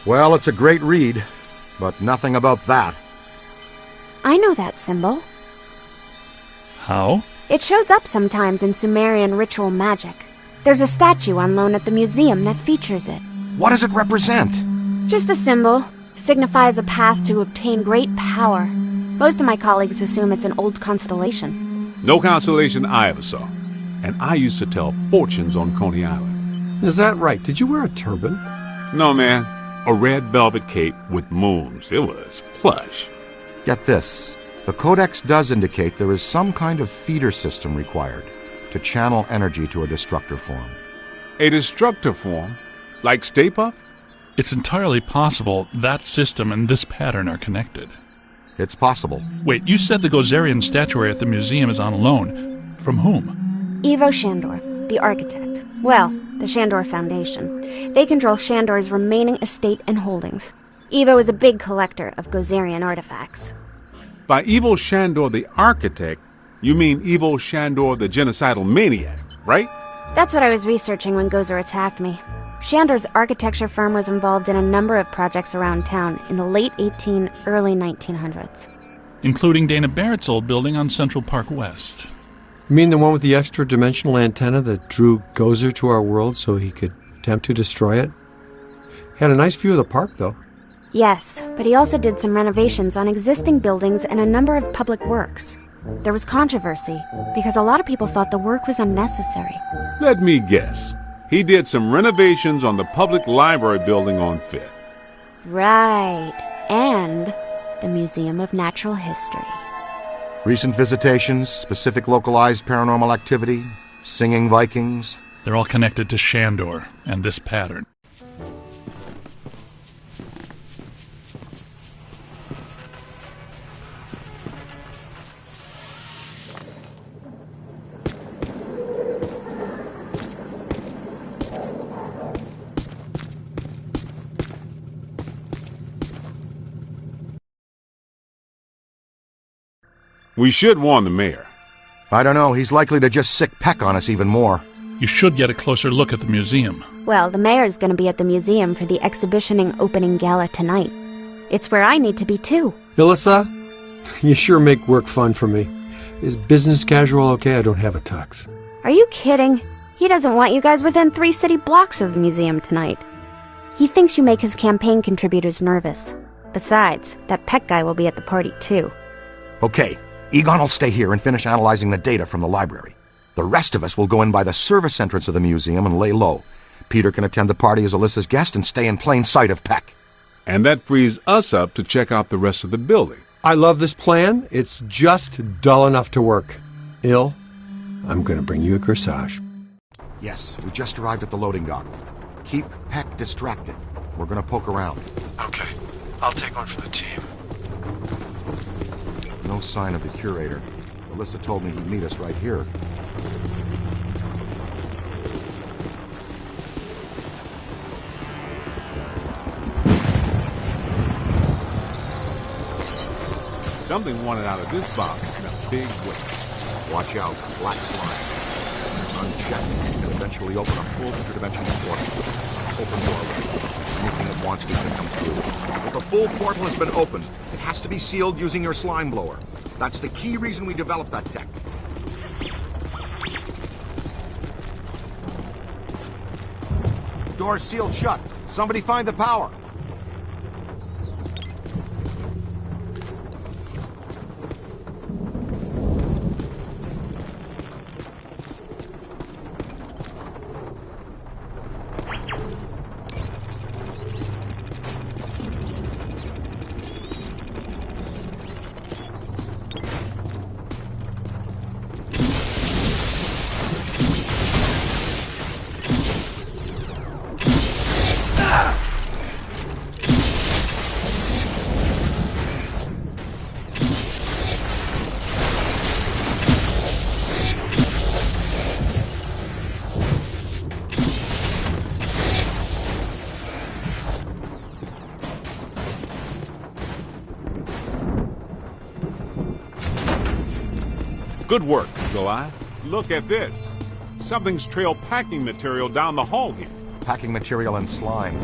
Well, it's a great read, but nothing about that. I know that symbol. How? It shows up sometimes in Sumerian ritual magic. There's a statue on loan at the museum that features it. What does it represent? Just a symbol. Signifies a path to obtain great power. Most of my colleagues assume it's an old constellation. No constellation I ever saw. And I used to tell fortunes on Coney Island. Is that right? Did you wear a turban? No, man. A red velvet cape with moons. It was plush. Get this. The Codex does indicate there is some kind of feeder system required to channel energy to a destructor form. A destructor form? Like Stay Puft? It's entirely possible that system and this pattern are connected. It's possible. Wait, you said the Gozerian statuary at the museum is on loan. From whom? Ivo Shandor, the architect. Well, the Shandor Foundation. They control Shandor's remaining estate and holdings. Ivo is a big collector of Gozerian artifacts. By Ivo Shandor the architect, you mean Ivo Shandor the genocidal maniac, right? That's what I was researching when Gozer attacked me. Shandor's architecture firm was involved in a number of projects around town in the late early 1900s. Including Dana Barrett's old building on Central Park West. You mean the one with the extra-dimensional antenna that drew Gozer to our world so he could attempt to destroy it? Had a nice view of the park, though. Yes, but he also did some renovations on existing buildings and a number of public works. There was controversy, because a lot of people thought the work was unnecessary. Let me guess. He did some renovations on the public library building on Fifth. Right. And the Museum of Natural History. Recent visitations, specific localized paranormal activity, singing Vikings. They're all connected to Shandor and this pattern. We should warn the mayor. I don't know, he's likely to just sick peck on us even more. You should get a closer look at the museum. Well, the mayor's going to be at the museum for the exhibitioning opening gala tonight. It's where I need to be, too. Ilissa, you sure make work fun for me. Is business casual okay? I don't have a tux. Are you kidding? He doesn't want you guys within 3 city blocks of the museum tonight. He thinks you make his campaign contributors nervous. Besides, that Peck guy will be at the party, too. Okay, Egon will stay here and finish analyzing the data from the library. The rest of us will go in by the service entrance of the museum and lay low. Peter can attend the party as Alyssa's guest and stay in plain sight of Peck. And that frees us up to check out the rest of the building. I love this plan. It's just dull enough to work. Il, I'm going to bring you a corsage. Yes, we just arrived at the loading dock. Keep Peck distracted. We're going to poke around. Okay, I'll take one for the team. No sign of the curator. Alyssa told me he'd meet us right here. Something wanted out of this box in a big way. Watch out, black slime. Unchecked, it can eventually open a full interdimensional portal. Open doorway. Anything it wants to can come through. But the full portal has been opened. It has to be sealed using your slime blower. That's the key reason we developed that tech. Door's sealed shut. Somebody find the power. Good work, July. Look at this. Something's trailed packing material down the hall here. Packing material and slime.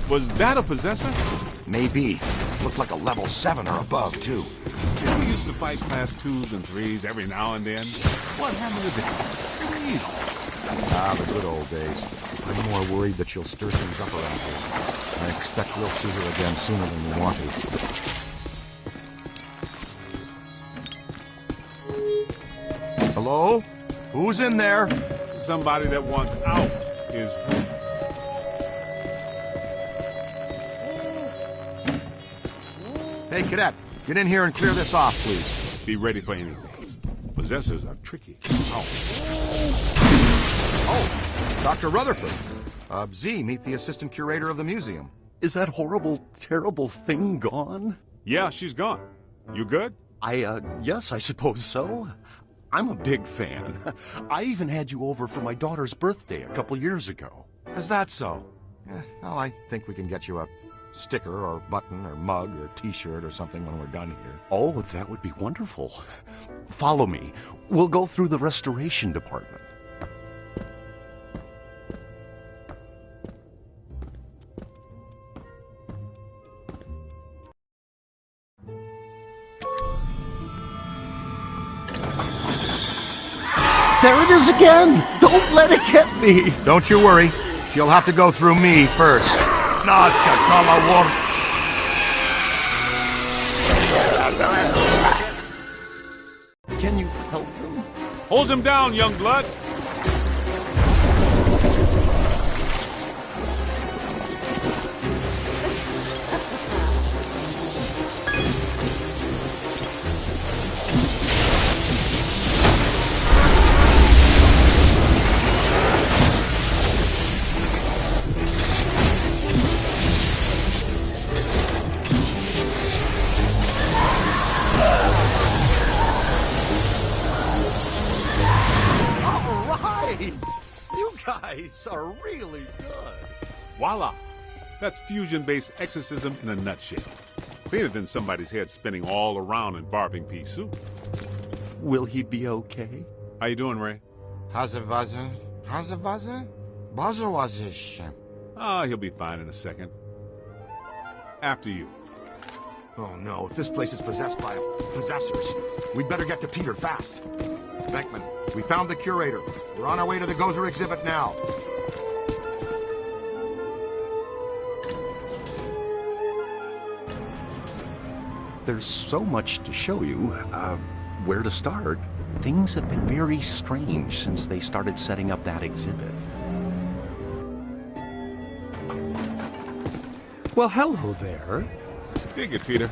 Was that a possessor? Maybe. Looked like a level 7 or above, too. Yeah, we used to fight class 2s and 3s every now and then. What happened to them? They were easy. Ah, the good old days. I'm more worried that she'll stir things up around here. I expect we'll see her again sooner than we want to. Hello? Who's in there? Somebody that wants out is who? Hey, cadet, get in here and clear this off, please. Be ready for anything. Possessors are tricky. Oh, Dr. Rutherford. Z, meet the assistant curator of the museum. Is that horrible, terrible thing gone? Yeah, she's gone. You good? Yes, I suppose so. I'm a big fan. I even had you over for my daughter's birthday a couple years ago. Is that so? Well, I think we can get you a sticker or button or mug or t-shirt or something when we're done here. Oh, that would be wonderful. Follow me. We'll go through the restoration department. There it is again! Don't let it get me! Don't you worry. She'll have to go through me first. Can you help him? Hold him down, young blood. You guys are really good. Voila! That's fusion-based exorcism in a nutshell. Cleaner than somebody's head spinning all around in barbing pea soup. Will he be okay? How you doing, Ray? Hazawaza? Ah, he'll be fine in a second. After you. Oh no, if this place is possessed by possessors, we'd better get to Peter fast. Beckman, we found the curator. We're on our way to the Gozer exhibit now. There's so much to show you. Where to start? Things have been very strange since they started setting up that exhibit. Well, hello there. Dig it, Peter.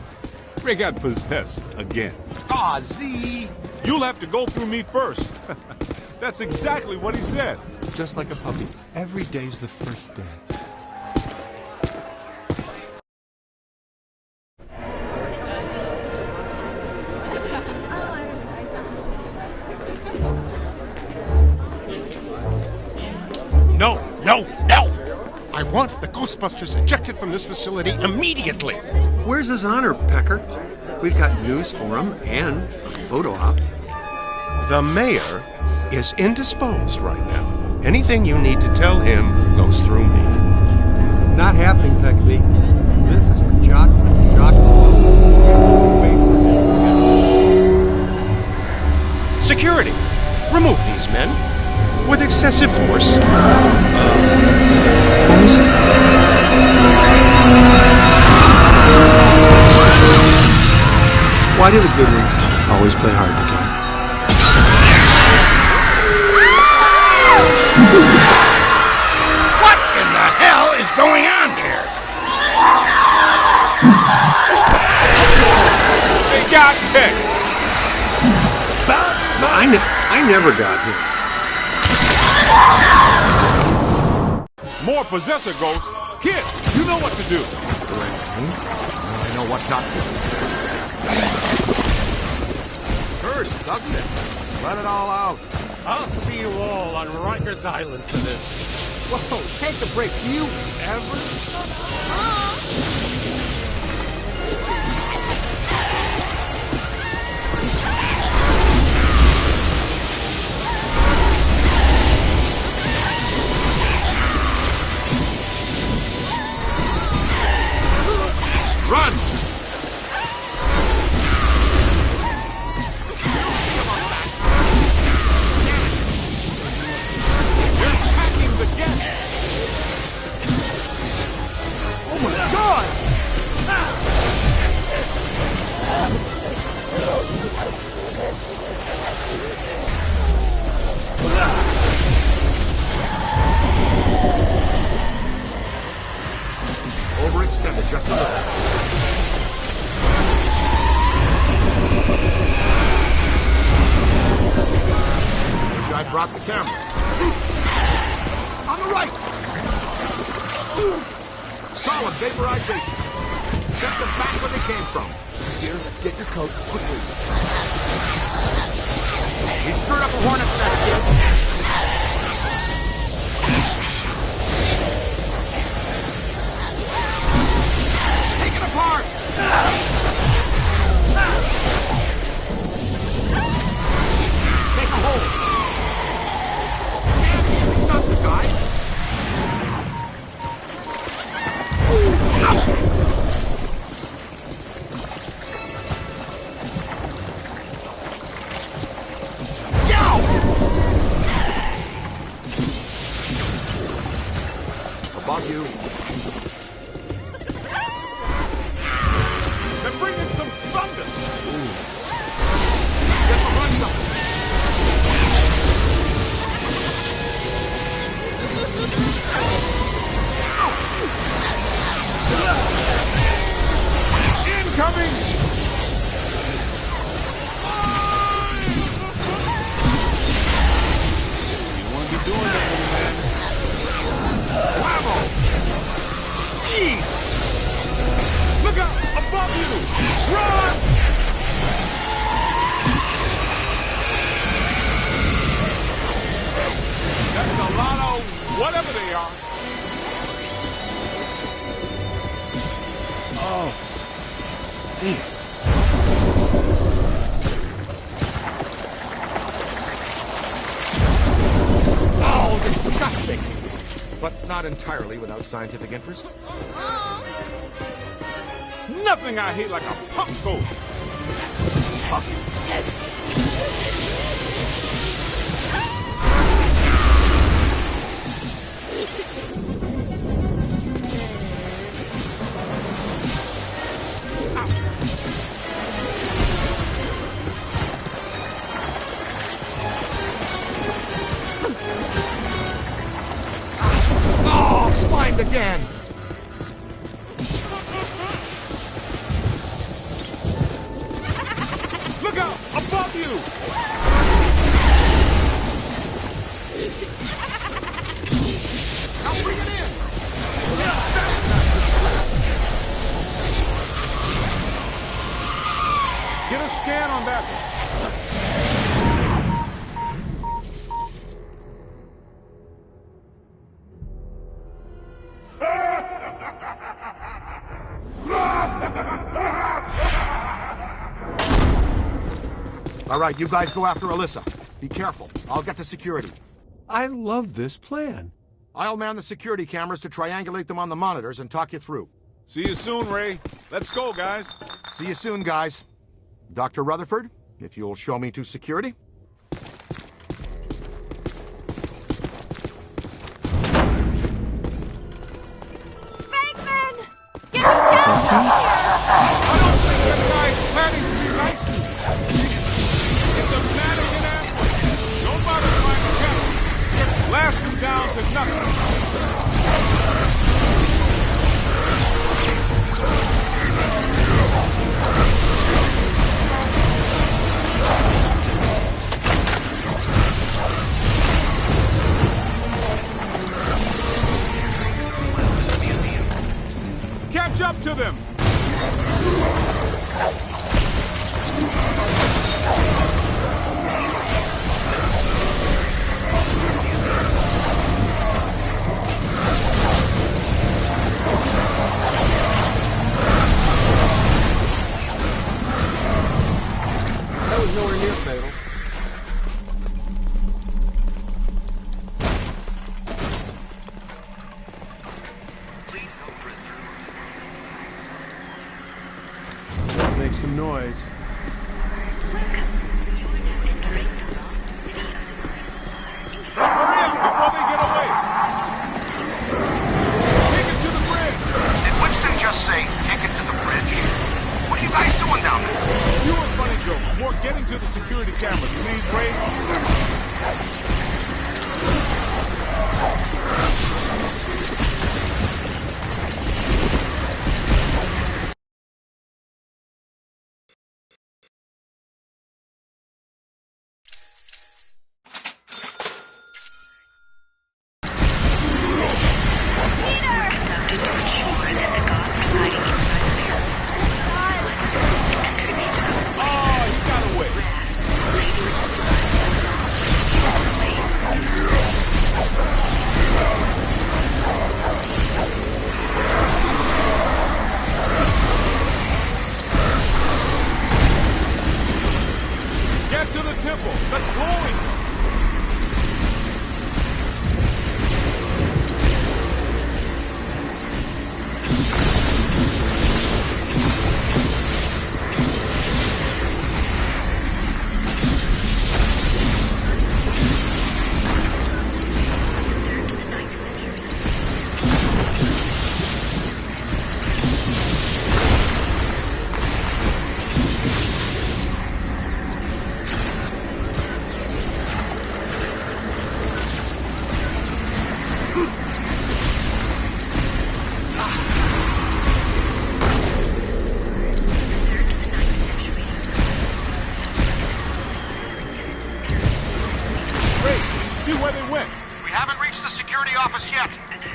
Ray got possessed again. Ah, Z! You'll have to go through me first. That's exactly what he said. Just like a puppy. Every day's the first day. No! I want the Ghostbusters ejected from this facility immediately! Where's his honor, Pecker? We've got news for him and a photo op. The mayor is indisposed right now. Anything you need to tell him goes through me. Not happening, Peckby. This is for Jock. Wait for him. Security! Remove these men. With excessive force. Why do the good ones always play hard to get? What in the hell is going on here? They got picked. I never got here. More possessor ghosts. Kid, you know what to do. I know what not to do. Hurts, doesn't it? Let it all out. I'll see you all on Rikers Island for this. Whoa, take a break. Do you ever? Run! They're attacking the guests! Oh my God! Overextended just a little. Wish I'd brought the camera. On the right! Solid vaporization. Sent them back where they came from. Here, get your coat, quickly. We stirred up a hornet's nest, kid. Take it apart! Take a hold. Stand here, he's not the guy. Above you. They're bringing some thunder! Get behind something. Incoming! You won't be doing that, little man. Bravo! Jeez! Look out! Above you! Run! That's a lot of whatever they are. Oh. Oh, disgusting! But not entirely without scientific interest. Nothing I hate like a pump coat. Oh, slimed again! Look out! Above you! Now bring it in! Get a scan on that one. All right, you guys go after Alyssa. Be careful. I'll get to security. I love this plan. I'll man the security cameras to triangulate them on the monitors and talk you through. See you soon, Ray. Let's go, guys. See you soon, guys. Dr. Rutherford, if you'll show me to security. Bankman! Get him down! I don't think that guy's planning to be nice to you. It's a mannequin airplane. Don't bother trying to get him. Just blast him down to nothing. them! That was nowhere near fatal. Let's make some noise. Hurry up before they get away! Take it to the bridge! Did Winston just say, take it to the bridge? What are you guys doing down there? Fewer funny jokes, more getting to the security cameras. Please, Ray. Oh, he got away. Get to the temple. Let's going. Ray, see where they went. We haven't reached the security office yet.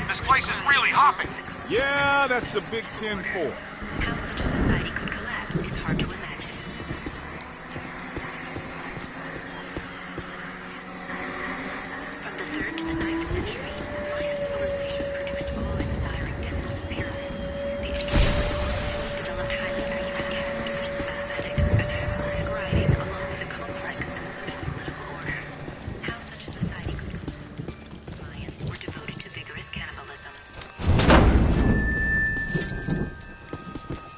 This place is really hopping. Yeah, that's a big 10-4. How such a society could collapse is hard to imagine. From the 3rd to the 9th century, Mayan civilization produced all its desiring tenets of pyramid. The instruments developed highly accurate characters, mathematics, and harmonic writing, along with a complex system of political order. How such a society could collapse. Mayans were devoted to vigorous cannibalism.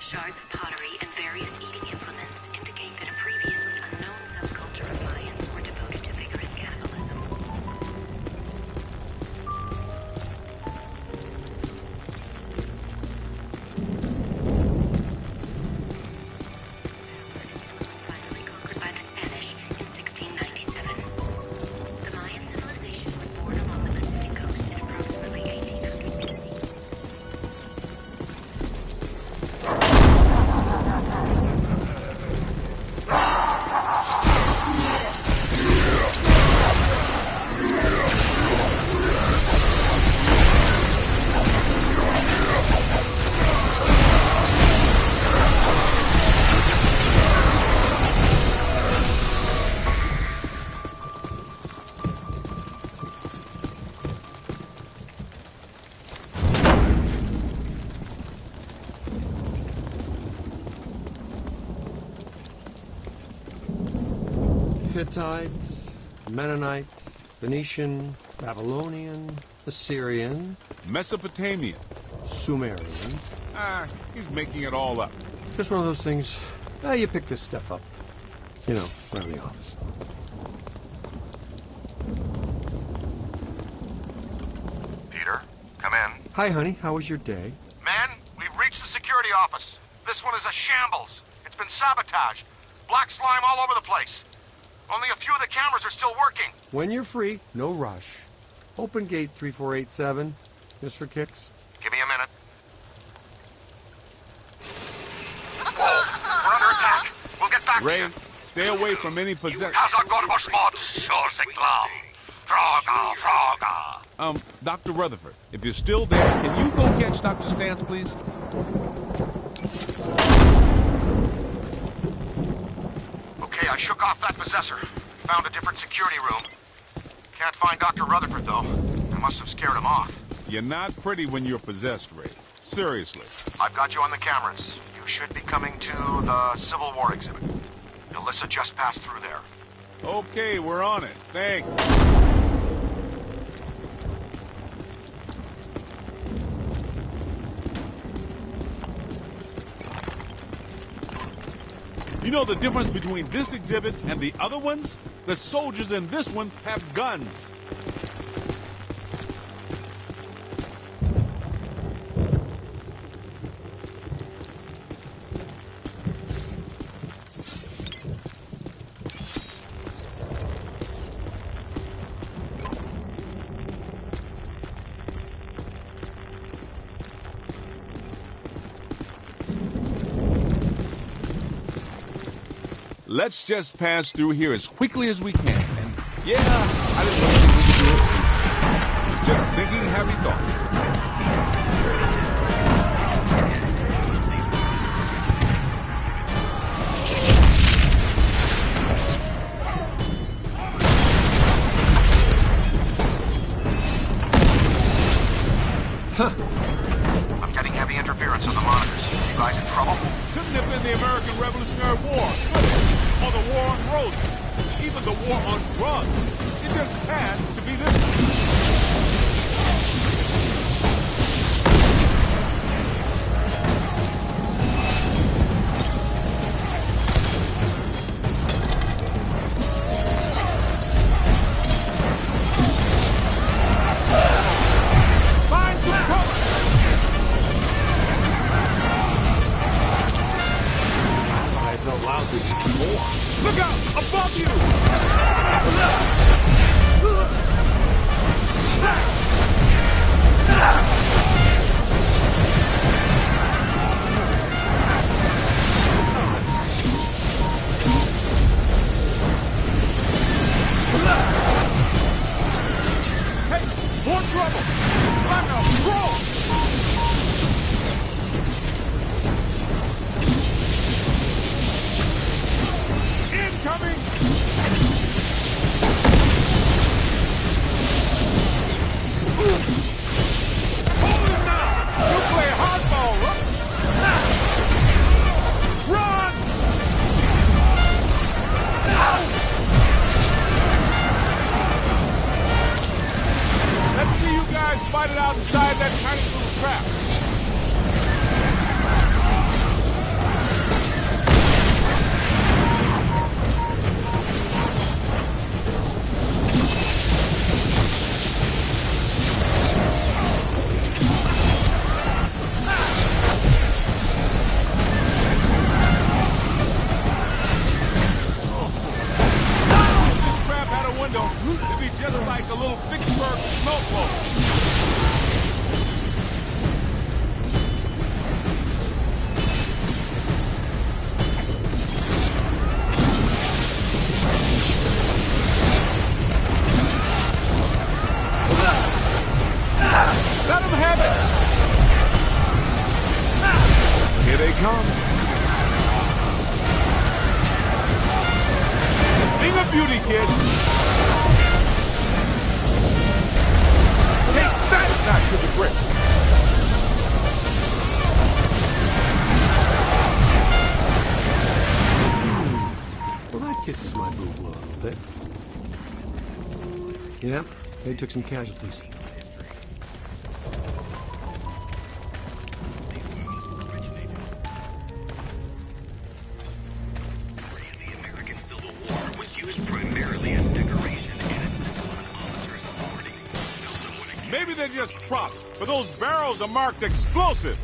Shards of pottery and various eating implements indicate that a previously unknown subculture of Mayans were devoted to vigorous cannibalism. Finally conquered by the Spanish in 1697. The Mayan civilization was born along the Pacific coast in approximately 1800 BC. Hittite, Mennonite, Phoenician, Babylonian, Assyrian, Mesopotamia. Sumerian. Ah, he's making it all up. Just one of those things. You pick this stuff up. You know, around the office. Peter, come in. Hi, honey. How was your day? Man, we've reached the security office. This one is a shambles. It's been sabotaged. Black slime all over the place. Only a few of the cameras are still working. When you're free, no rush. Open gate 3487. Just for kicks. Give me a minute. Whoa, we're under attack. We'll get back to Ray, you. stay away from any possession. Frogger. Dr. Rutherford, if you're still there, can you go catch Dr. Stantz, please? Okay, I shook off that possessor. Found a different security room. Can't find Dr. Rutherford, though. I must have scared him off. You're not pretty when you're possessed, Ray. Seriously. I've got you on the cameras. You should be coming to the Civil War exhibit. Alyssa just passed through there. Okay, we're on it. Thanks. You know the difference between this exhibit and the other ones? The soldiers in this one have guns. Let's just pass through here as quickly as we can. And yeah, I didn't know we could do it. Just thinking happy thoughts. I'm getting heavy interference on the monitors. You guys in trouble? Couldn't have been the American Revolutionary War, could it? Or the war on roses. Even the war on drugs. It just had to be this one. Find some cover! I felt lousy before. Look out! Above you! Hey! More trouble! Back up! Roll! Incoming! Hold him now! You play hardball, Run! Let's see you guys fight it out inside that tiny little trap. If this trap had a window, it'd be just like a little Vicksburg smoke blower. Let them have it! Here they come. Thing of beauty, kid. Take that back to the grip. Well, that kisses my boob a little bit. Yeah, they took some casualties. The American Civil War was used primarily as decoration and on officers' authority. Maybe they're just props, but those barrels are marked explosive.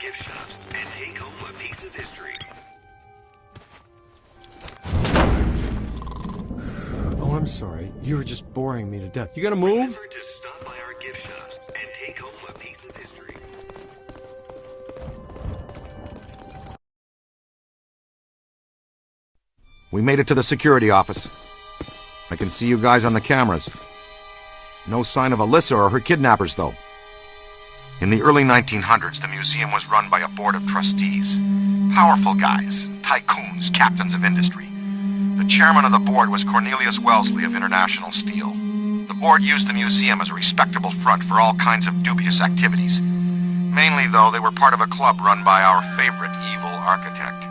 gift shops and take home a piece of history. Oh, I'm sorry. You were just boring me to death. You gonna move? Remember to stop by our gift shops and take home a piece of history. We made it to the security office. I can see you guys on the cameras. No sign of Alyssa or her kidnappers, though. In the early 1900s, the museum was run by a board of trustees. Powerful guys, tycoons, captains of industry. The chairman of the board was Cornelius Wellesley of International Steel. The board used the museum as a respectable front for all kinds of dubious activities. Mainly, though, they were part of a club run by our favorite evil architect.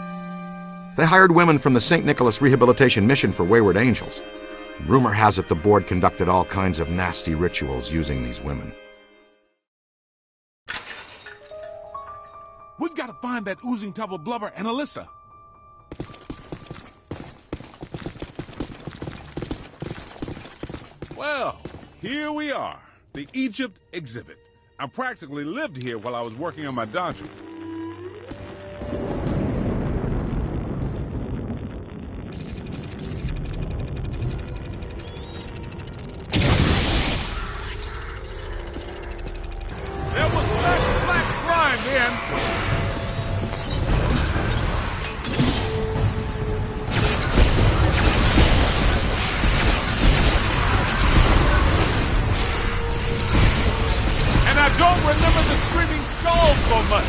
They hired women from the St. Nicholas Rehabilitation Mission for Wayward Angels. Rumor has it the board conducted all kinds of nasty rituals using these women. We've got to find that oozing tub of blubber and Alyssa. Well, here we are, the Egypt exhibit. I practically lived here while I was working on my document. There was less black slime then. And I don't remember the screaming skulls so much.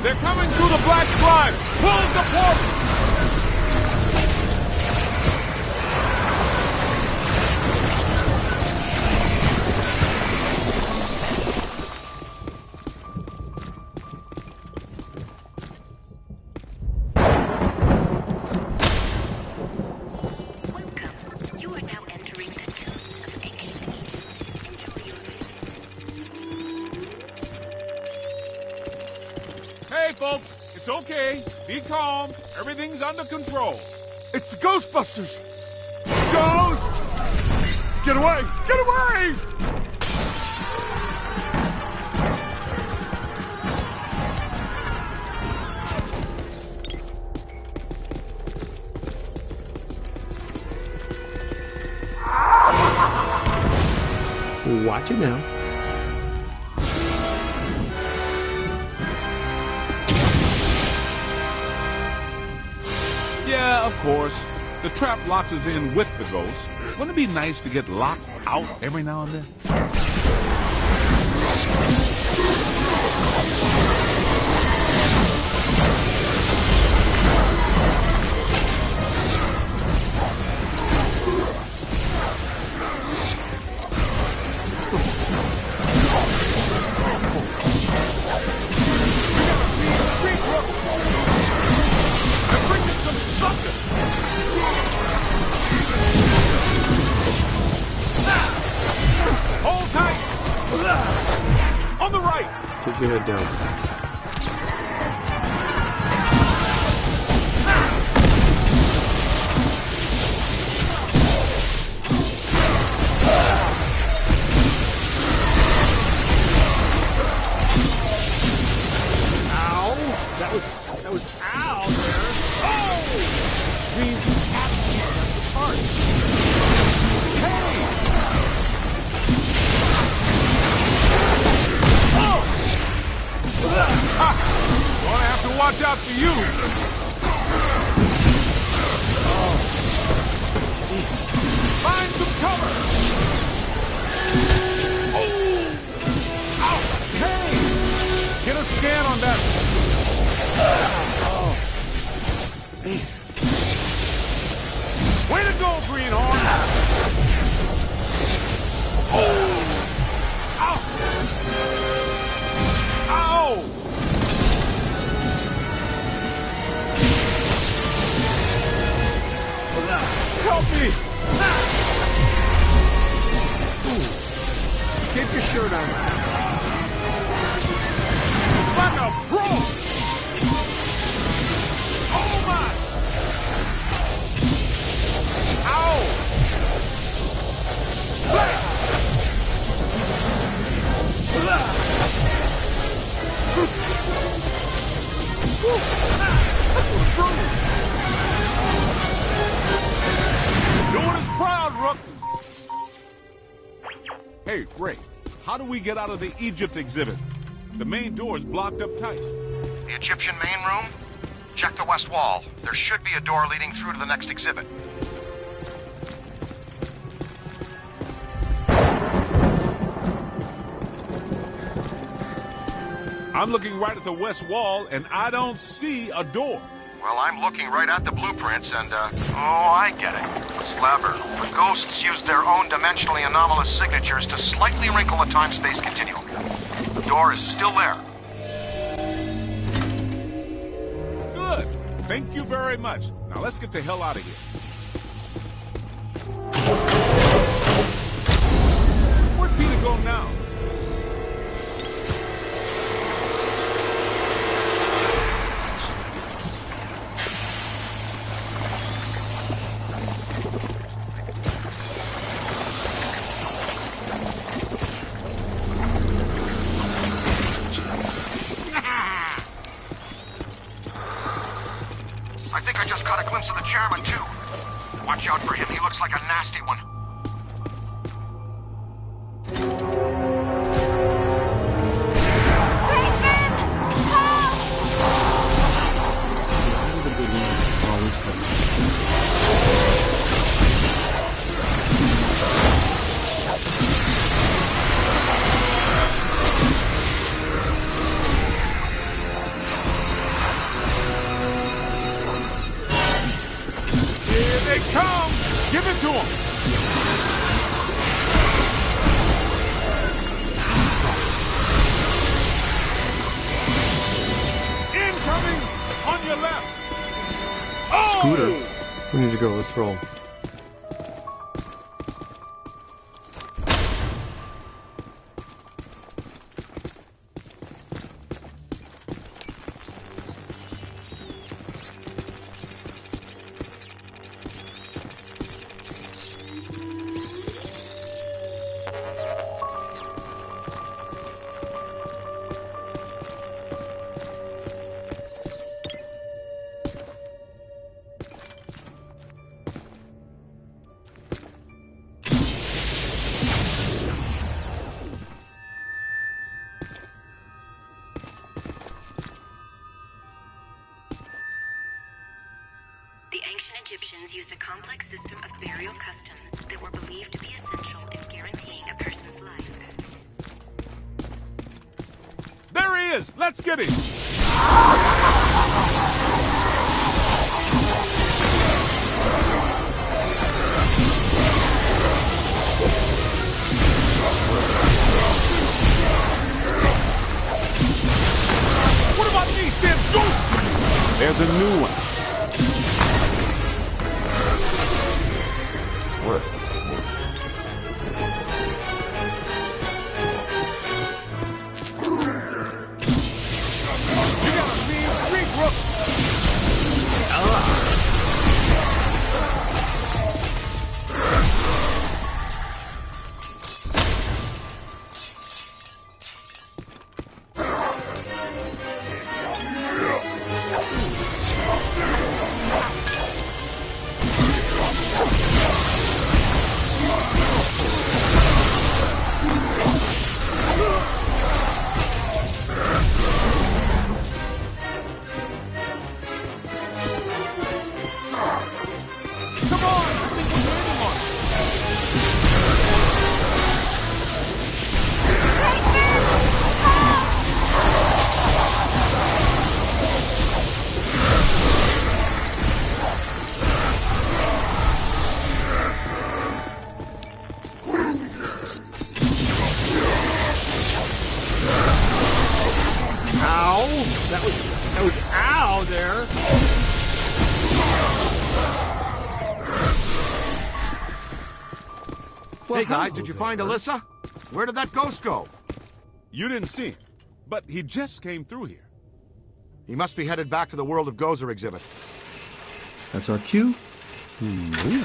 They're coming through the black slime. Close the portal. Welcome. You are now entering the tomb of ancient Egypt. Enjoy your visit. Hey, folks, it's okay. Be calm. Everything's under control. It's the Ghostbusters! Ghost! Get away! Get away! Watch it now. Yeah, of course. The trap locks us in with the ghost. Wouldn't it be nice to get locked out every now and then? Hold tight! On the right! Keep your head down. That was ow there. Oh! Means that's the part. Hey! Oh! Ha! Gonna have to watch out for you. Find some cover. Oh! Ow! Hey! Get a scan on that. Oh. Way to go, Greenhorn! Oh! Ow! Ow! Help me! Keep your shirt on. Like a pro! Oh my! How do we get out of the Egypt exhibit? The main door is blocked up tight. The Egyptian main room? Check the west wall. There should be a door leading through to the next exhibit. I'm looking right at the west wall, and I don't see a door. Well, I'm looking right at the blueprints, and, oh, I get it. Clever. The ghosts used their own dimensionally anomalous signatures to slightly wrinkle the time-space continuum. The door is still there. Good. Thank you very much. Now let's get the hell out of here. Where'd Peter go now? I think I just caught a glimpse of the chairman, too. Watch out for him. He looks like a nasty one. Here they come! Give it to them! Incoming! On your left! Oh! Scooter. We need to go. Let's roll. The ancient Egyptians used a complex system of burial customs that were believed to be essential in guaranteeing a person's life. There he is! Let's get him! What about these damn ghosts? There's a new one. You got a mean street, Brooke. Come on! I think we're waiting on it. Ow! That was ow there. Hey, guys, did you find Alyssa? Where did that ghost go? You didn't see him, but he just came through here. He must be headed back to the World of Gozer exhibit. That's our cue. Really?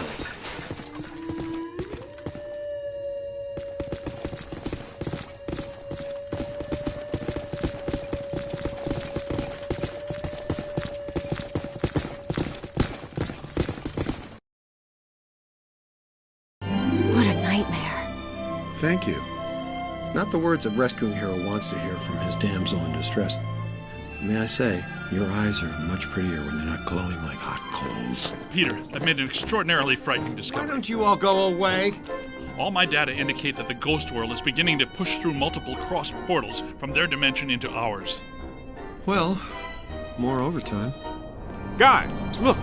What a nightmare. Thank you. Not the words a rescuing hero wants to hear from his damsel in distress. May I say, your eyes are much prettier when they're not glowing like hot coals. Peter, I've made an extraordinarily frightening Why discovery. don't you all go away? All my data indicate that the ghost world is beginning to push through multiple cross portals from their dimension into ours. Well, more overtime. Guys, look.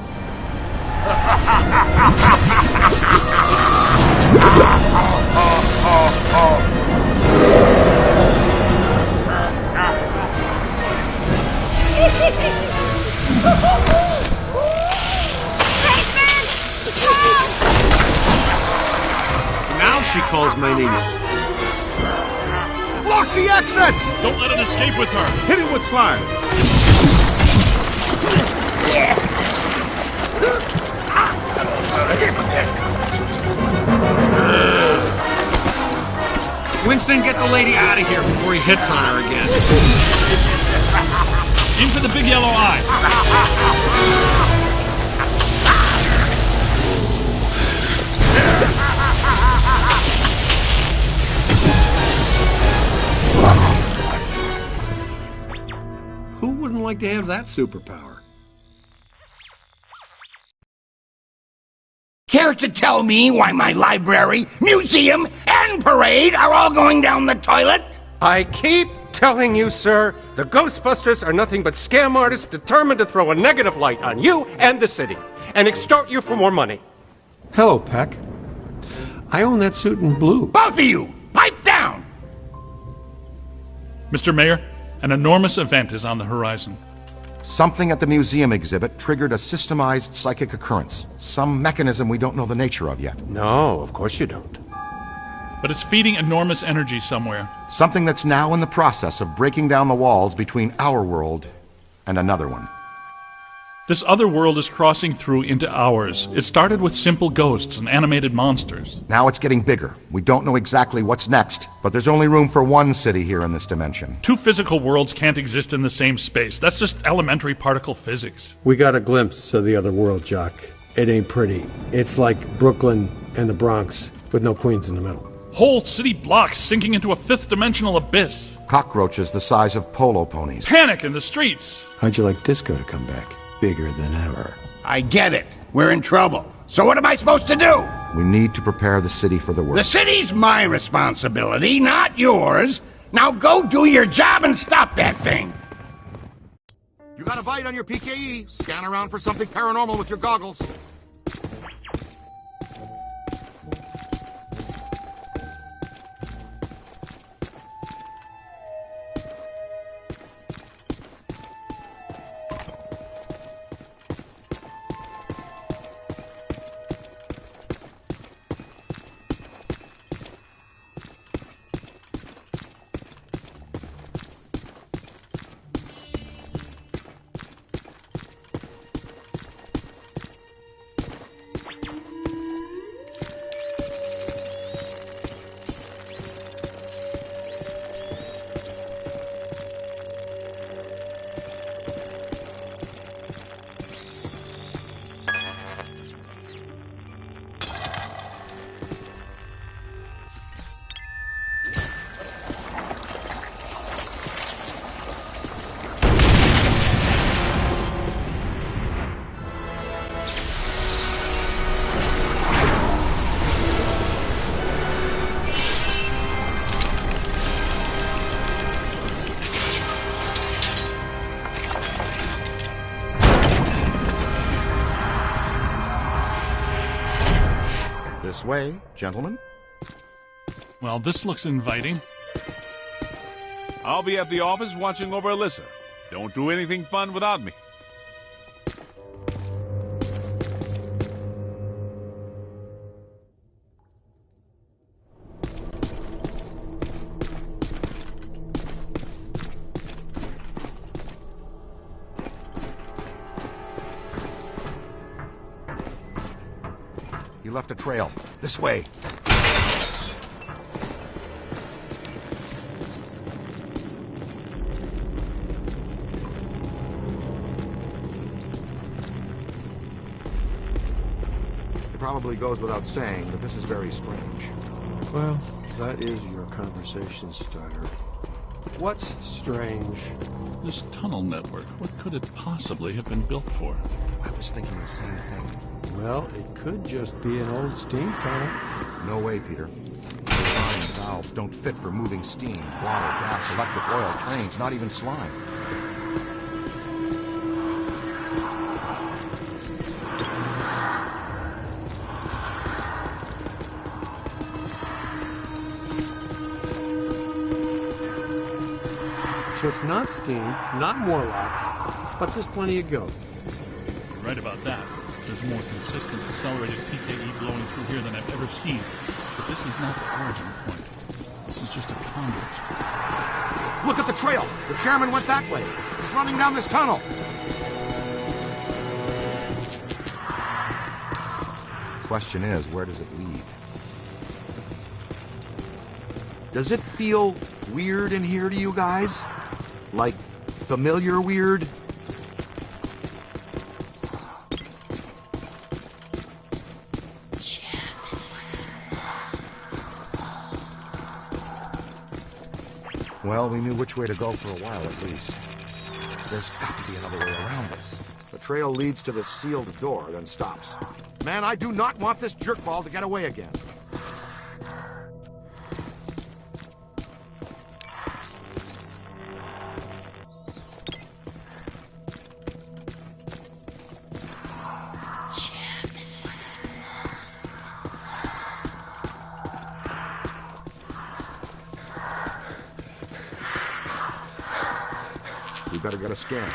Now she calls my name. Block the exits! Don't let it escape with her! Hit it with slime. Winston, get the lady out of here before he hits on her again. Aim for the big yellow eye! Who wouldn't like to have that superpower? Care to tell me why my library, museum, and parade are all going down the toilet? I keep telling you, sir, the Ghostbusters are nothing but scam artists determined to throw a negative light on you and the city and extort you for more money. Hello, Peck. I own that suit in blue. Both of you, pipe down! Mr. Mayor, an enormous event is on the horizon. Something at the museum exhibit triggered a systemized psychic occurrence. Some mechanism we don't know the nature of yet. No, of course you don't. But it's feeding enormous energy somewhere. Something that's now in the process of breaking down the walls between our world and another one. This other world is crossing through into ours. It started with simple ghosts and animated monsters. Now it's getting bigger. We don't know exactly what's next, but there's only room for one city here in this dimension. Two physical worlds can't exist in the same space. That's just elementary particle physics. We got a glimpse of the other world, Jock. It ain't pretty. It's like Brooklyn and the Bronx, with no Queens in the middle. Whole city blocks sinking into a fifth-dimensional abyss. Cockroaches the size of polo ponies. Panic in the streets. How'd you like disco to come back? Bigger than ever. I get it. We're in trouble. So what am I supposed to do? We need to prepare the city for the The worst. city's my responsibility, not yours. Now go do your job and stop that thing. You got a bite on your PKE. Scan around for something paranormal with your goggles. This way, gentlemen. Well, this looks inviting. I'll be at the office watching over Alyssa. Don't do anything fun without me. You left a trail. This way. It probably goes without saying, but this is very strange. Well, that is your conversation starter. What's strange? This tunnel network, what could it possibly have been built for? I was thinking the same thing. Well, it could just be an old steam tunnel. No way, Peter. The line valves don't fit for moving steam, water, gas, electric, oil, trains, not even slime. So it's not steam, it's not Morlocks, but there's plenty of ghosts. You're right about that. There's more consistent accelerated PKE blowing through here than I've ever seen. But this is not the origin point. This is just a conduit. Look at the trail! The chairman went that way. He's running down this tunnel. Question is, where does it lead? Does it feel weird in here to you guys? Like, familiar weird? Well, we knew which way to go for a while, at least. There's got to be another way around this. The trail leads to the sealed door, then stops. Man, I do not want this jerkball to get away again. We better get a scan.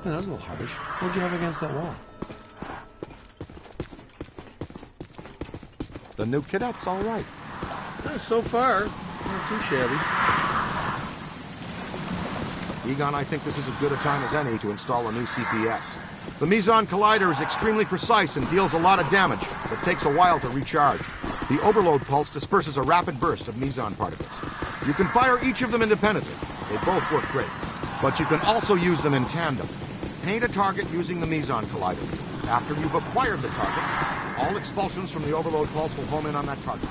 Yeah, that was a little harsh. What'd you have against that wall? The new cadet's all right. So far, not too shabby. Egon, I think this is as good a time as any to install a new CPS. The Meson Collider is extremely precise and deals a lot of damage, but takes a while to recharge. The overload pulse disperses a rapid burst of Meson particles. You can fire each of them independently. They both work great. But you can also use them in tandem. Paint a target using the Meson Collider. After you've acquired the target, all expulsions from the overload pulse will home in on that target.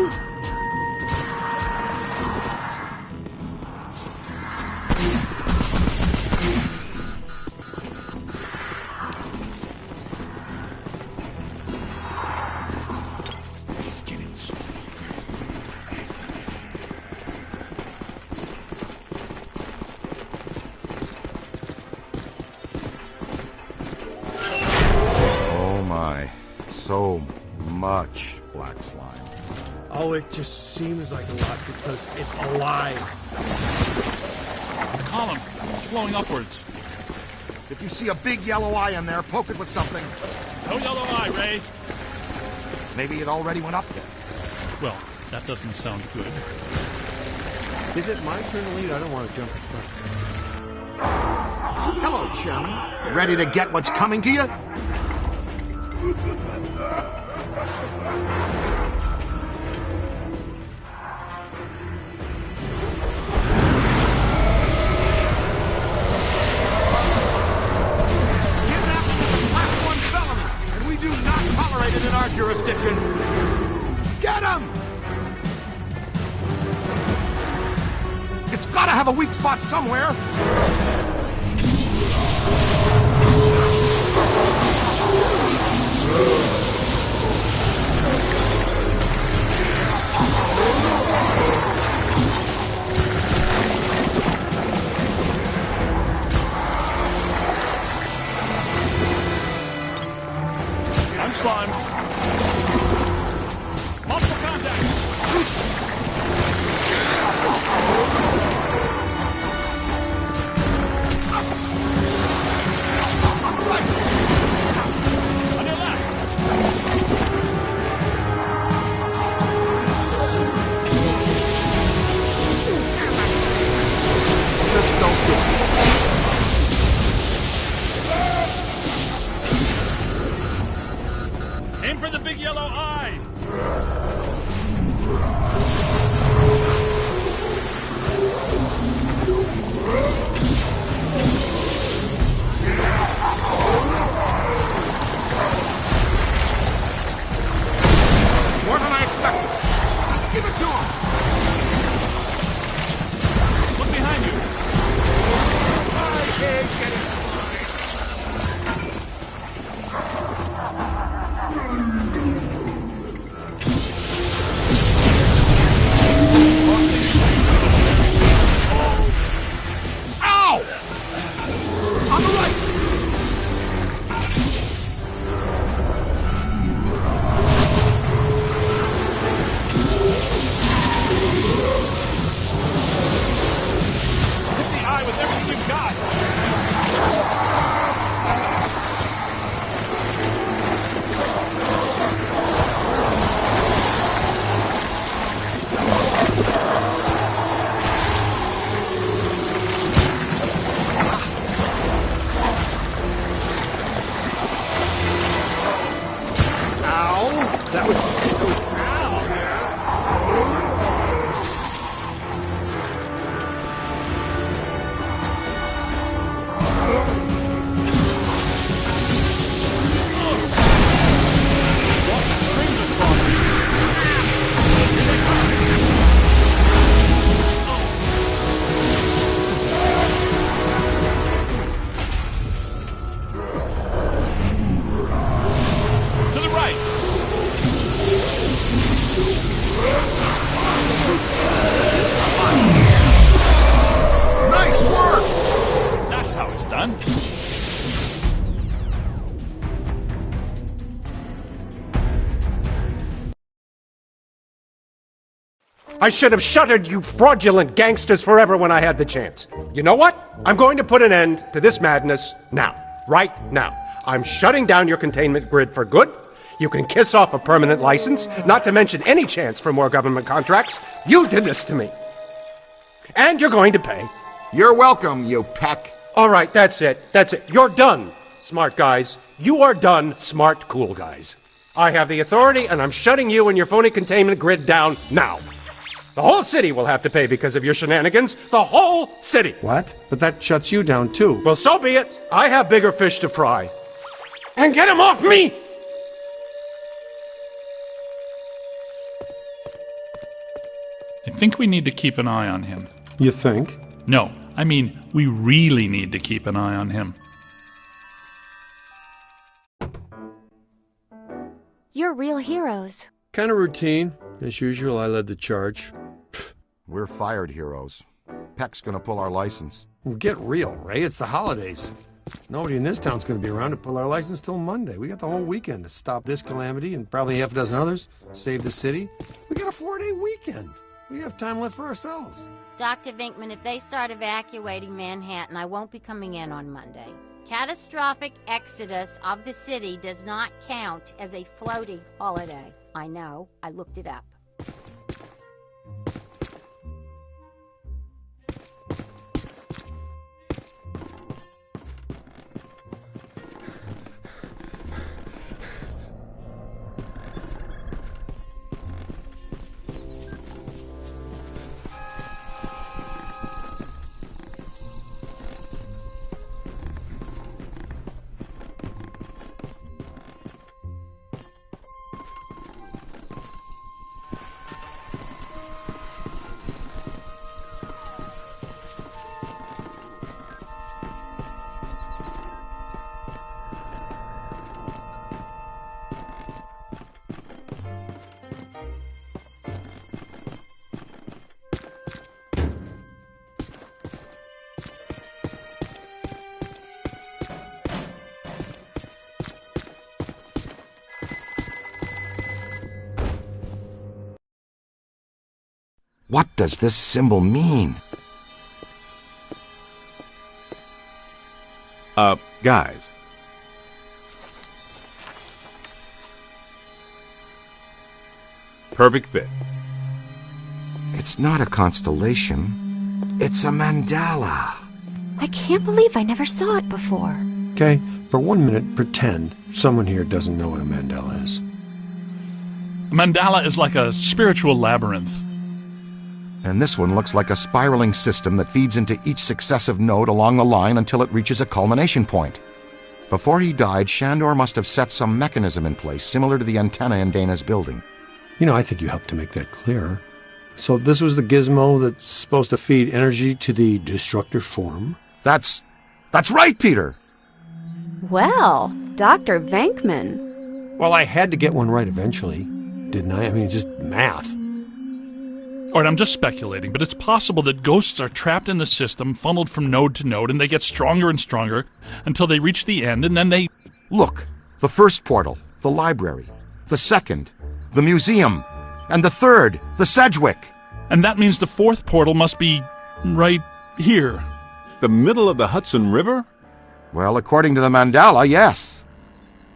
move! He's getting stronger. Oh my. So much black slime. Oh, it just seems like a lot because it's alive. The column is flowing upwards. If you see a big yellow eye in there, poke it with something. No yellow eye, Ray. Maybe it already went up there. Well, that doesn't sound good. Is it my turn to lead? I don't want to jump in front. Hello, Chum. Ready to get what's coming to you? In our jurisdiction. Get him! It's gotta have a weak spot somewhere. I'm slime. Multiple contact. On your left. Just don't do it. Aim for the big yellow eye. More than I expected. Give it to him. Look behind you. I hate getting Ow! On the right! Hit the eye with everything you've got. That was ow there. To the right. Nice work! That's how it's done. I should have shuttered you fraudulent gangsters forever when I had the chance. You know what? I'm going to put an end to this madness now. Right now. I'm shutting down your containment grid for good. You can kiss off a permanent license, not to mention any chance for more government contracts. You did this to me. And you're going to pay. You're welcome, you peck. All right, that's it. That's it. You're done, smart guys. You are done, smart, cool guys. I have the authority, and I'm shutting you and your phony containment grid down now. The whole city will have to pay because of your shenanigans. The whole city. What? But that shuts you down, too. Well, so be it. I have bigger fish to fry. And get him off me! I think we need to keep an eye on him. You think? No, I mean, we really need to keep an eye on him. You're real heroes. Kind of routine. As usual, I led the charge. We're fired heroes. Peck's gonna pull our license. Well, get real, Ray. It's the holidays. Nobody in this town's going to be around to pull our license till Monday. We got the whole weekend to stop this calamity and probably half a dozen others, save the city. We got a 4-day weekend. We have time left for ourselves. Dr. Vinkman, if they start evacuating Manhattan, I won't be coming in on Monday. Catastrophic exodus of the city does not count as a floating holiday. I know. I looked it up. What does this symbol mean? Guys. Perfect fit. It's not a constellation. It's a mandala. I can't believe I never saw it before. Okay, for 1 minute, pretend someone here doesn't know what a mandala is. A mandala is like a spiritual labyrinth. And this one looks like a spiraling system that feeds into each successive node along the line until it reaches a culmination point. Before he died, Shandor must have set some mechanism in place similar to the antenna in Dana's building. You know, I think you helped to make that clearer. So this was the gizmo that's supposed to feed energy to the destructor form? That's right, Peter! Well, Dr. Venkman. Well, I had to get one right eventually, didn't I? I mean, just math. All right, I'm just speculating, but it's possible that ghosts are trapped in the system, funneled from node to node, and they get stronger and stronger until they reach the end, and then they... Look, the first portal, the library. The second, the museum. And the third, the Sedgwick. And that means the fourth portal must be right here. The middle of the Hudson River? Well, according to the mandala, yes.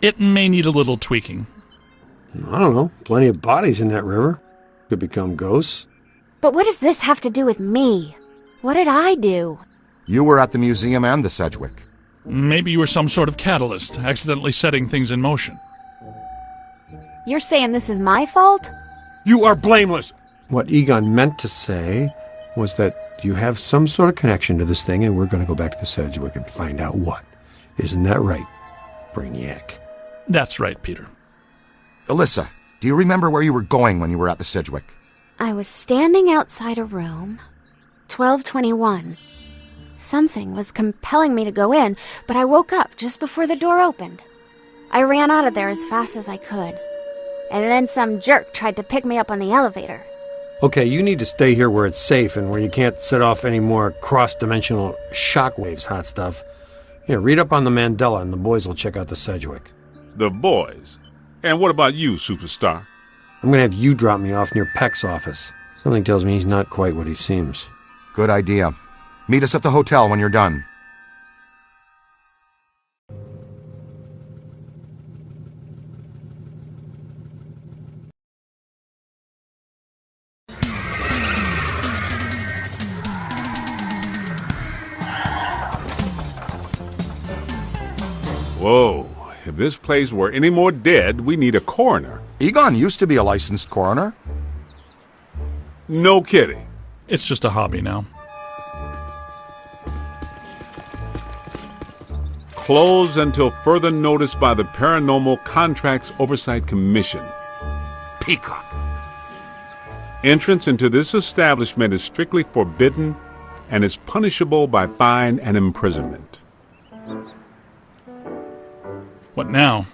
It may need a little tweaking. I don't know. Plenty of bodies in that river. Could become ghosts. But what does this have to do with me? What did I do? You were at the museum and the Sedgwick. Maybe you were some sort of catalyst, accidentally setting things in motion. You're saying this is my fault? You are blameless! What Egon meant to say was that you have some sort of connection to this thing, and we're going to go back to the Sedgwick and find out what. Isn't that right, Brainiac? That's right, Peter. Alyssa, do you remember where you were going when you were at the Sedgwick? I was standing outside a room, 1221. Something was compelling me to go in, but I woke up just before the door opened. I ran out of there as fast as I could. And then some jerk tried to pick me up on the elevator. Okay, you need to stay here where it's safe and where you can't set off any more cross-dimensional shockwaves, hot stuff. Here, read up on the Mandela and the boys will check out the Sedgwick. The boys? And what about you, superstar? I'm going to have you drop me off near Peck's office. Something tells me he's not quite what he seems. Good idea. Meet us at the hotel when you're done. Whoa. If this place were any more dead, we need a coroner. Egon used to be a licensed coroner. No kidding. It's just a hobby now. Closed until further notice by the Paranormal Contracts Oversight Commission. Peacock. Entrance into this establishment is strictly forbidden and is punishable by fine and imprisonment. What now?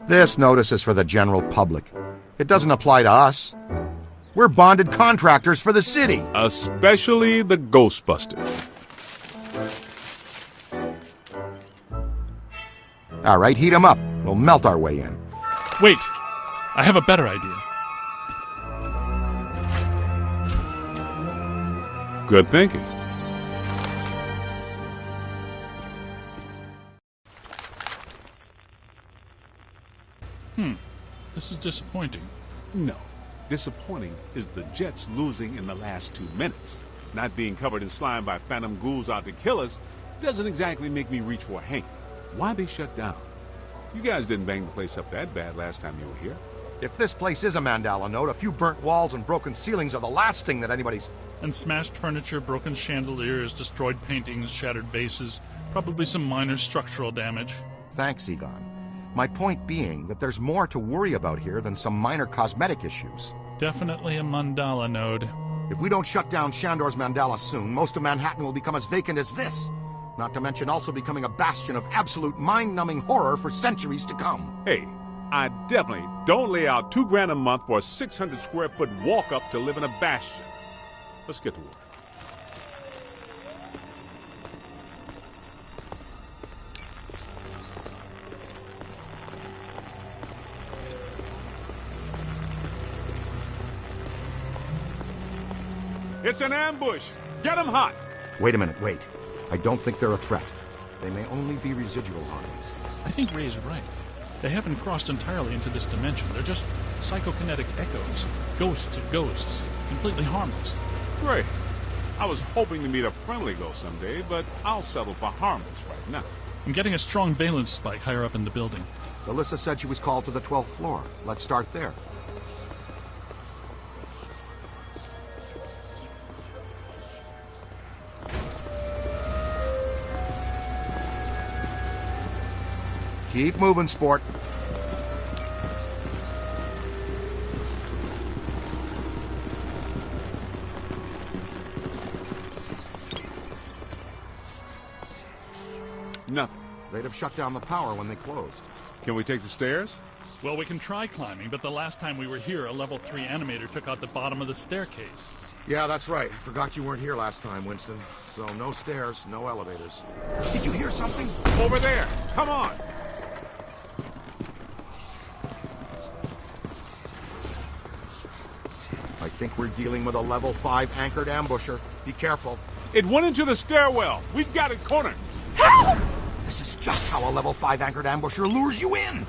This notice is for the general public. It doesn't apply to us. We're bonded contractors for the city. Especially the Ghostbusters. All right, heat 'em up. We'll melt our way in. Wait! I have a better idea. Good thinking. This is disappointing. No. Disappointing is the Jets losing in the last 2 minutes. Not being covered in slime by phantom ghouls out to kill us doesn't exactly make me reach for a hanky. Why they shut down? You guys didn't bang the place up that bad last time you were here. If this place is a Mandala node, a few burnt walls and broken ceilings are the last thing that anybody's... And smashed furniture, broken chandeliers, destroyed paintings, shattered vases, probably some minor structural damage. Thanks, Egon. My point being that there's more to worry about here than some minor cosmetic issues. Definitely a mandala node. If we don't shut down Shandor's Mandala soon, most of Manhattan will become as vacant as this. Not to mention also becoming a bastion of absolute mind-numbing horror for centuries to come. Hey, I definitely don't lay out $2,000 a month for a 600 square foot walk-up to live in a bastion. Let's get to work. It's an ambush! Get them hot! Wait a minute, wait. I don't think they're a threat. They may only be residual harms. I think Ray's right. They haven't crossed entirely into this dimension. They're just psychokinetic echoes. Ghosts of ghosts. Completely harmless. Great. I was hoping to meet a friendly ghost someday, but I'll settle for harmless right now. I'm getting a strong valence spike higher up in the building. Alyssa said she was called to the 12th floor. Let's start there. Keep moving, sport. Nothing. They'd have shut down the power when they closed. Can we take the stairs? Well, we can try climbing, but the last time we were here, a level 3 animator took out the bottom of the staircase. Yeah, that's right. Forgot you weren't here last time, Winston. So no stairs, no elevators. Did you hear something? Over there! Come on! I think we're dealing with a level 5 anchored ambusher. Be careful. It went into the stairwell. We got it cornered. Help! This is just how a level 5 anchored ambusher lures you in.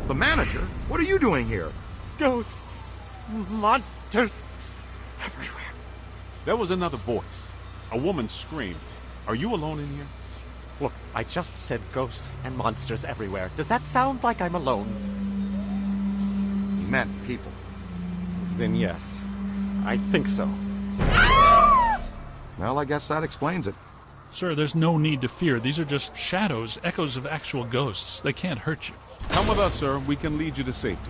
The manager? What are you doing here? Ghosts, monsters, everywhere. There was another voice. A woman screamed. Are you alone in here? Look, I just said ghosts and monsters everywhere. Does that sound like I'm alone? He meant people. Then yes, I think so. Well, I guess that explains it. Sir, there's no need to fear. These are just shadows, echoes of actual ghosts. They can't hurt you. Come with us, sir. We can lead you to safety.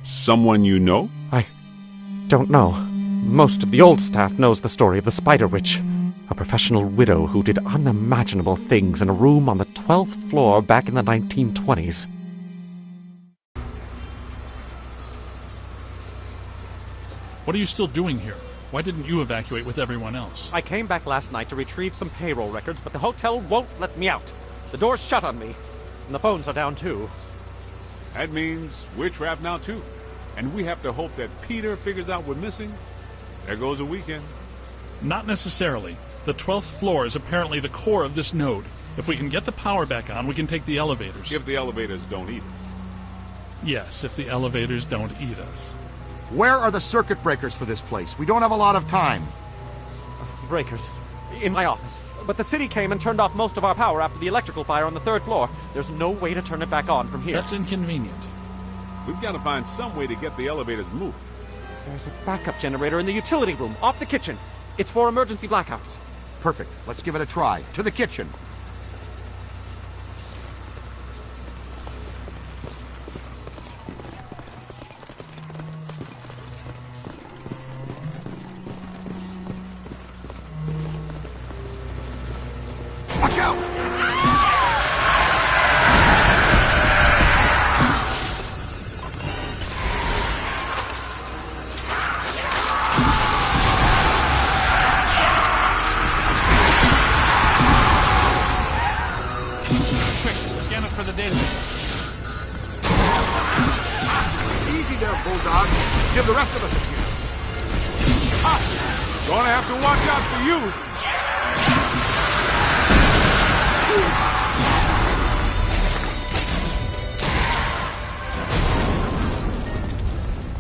Someone you know? I don't know. Most of the old staff knows the story of the Spider Witch, a professional widow who did unimaginable things in a room on the 12th floor back in the 1920s. What are you still doing here? Why didn't you evacuate with everyone else? I came back last night to retrieve some payroll records, but the hotel won't let me out. The door's shut on me, and the phones are down too. That means we're trapped now, too. And we have to hope that Peter figures out we're missing. There goes a weekend. Not necessarily. The 12th floor is apparently the core of this node. If we can get the power back on, we can take the elevators. If the elevators don't eat us. Yes, if the elevators don't eat us. Where are the circuit breakers for this place? We don't have a lot of time. Breakers. In my office. But the city came and turned off most of our power after the electrical fire on the 3rd floor. There's no way to turn it back on from here. That's inconvenient. We've got to find some way to get the elevators moving. There's a backup generator in the utility room, off the kitchen. It's for emergency blackouts. Perfect. Let's give it a try. To the kitchen. Watch out! Quick, scan it for the database. Easy there, Bulldog. Give the rest of us a chance. Gonna have to watch out for you.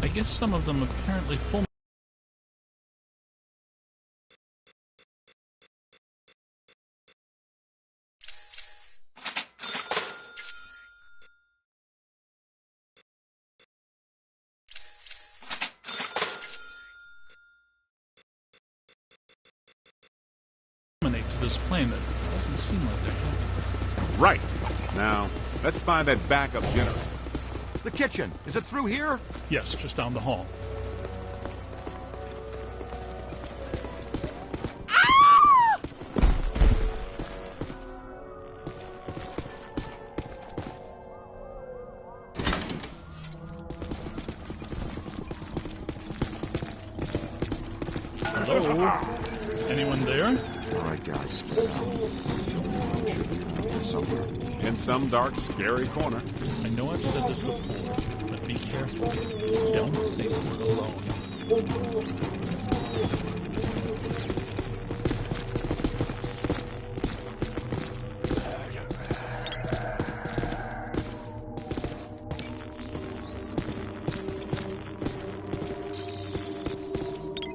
I guess some of them apparently full. To this plane that doesn't seem like they're helping. Right. Now, let's find that backup generator. The kitchen. Is it through here? Yes, just down the hall. Hello? Anyone there? All right, guys. Should be around here somewhere. In some dark, scary corner. I know I've said this before, but be careful. Don't think we're alone.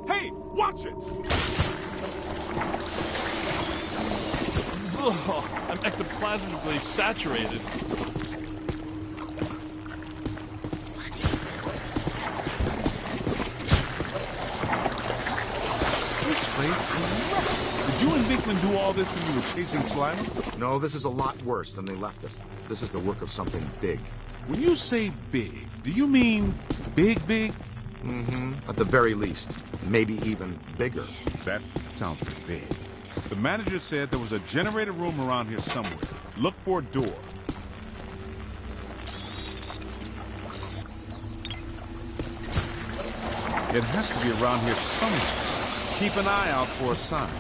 Hey, watch it! Ugh, I'm ectoplasmically saturated. Did you and Beekman do all this when you were chasing Slimer? No, this is a lot worse than they left it. This is the work of something big. When you say big, do you mean big, big? Mm-hmm. At the very least. Maybe even bigger. That sounds pretty big. The manager said there was a generator room around here somewhere. Look for a door. It has to be around here somewhere. Keep an eye out for a sign.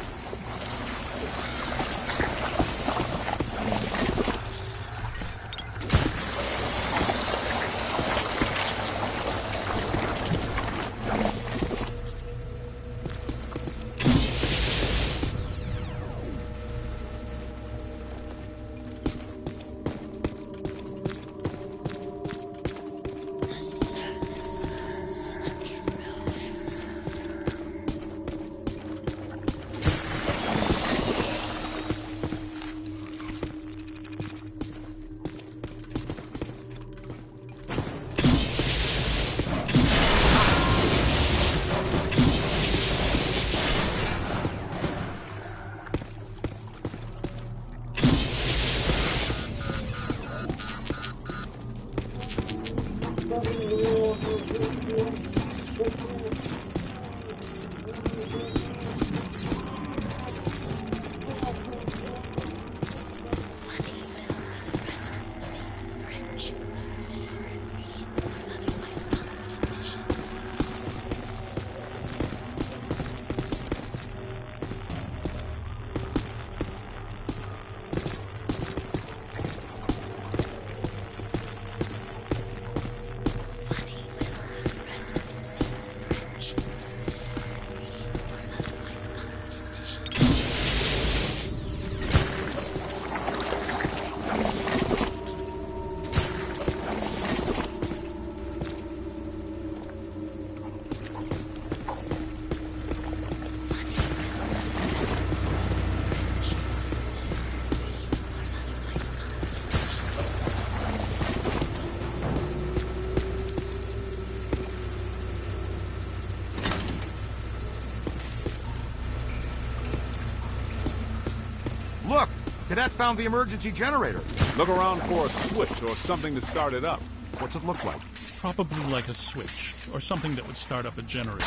cadet found the emergency generator. Look around for a switch or something to start it up. What's it look like? Probably like a switch, or something that would start up a generator.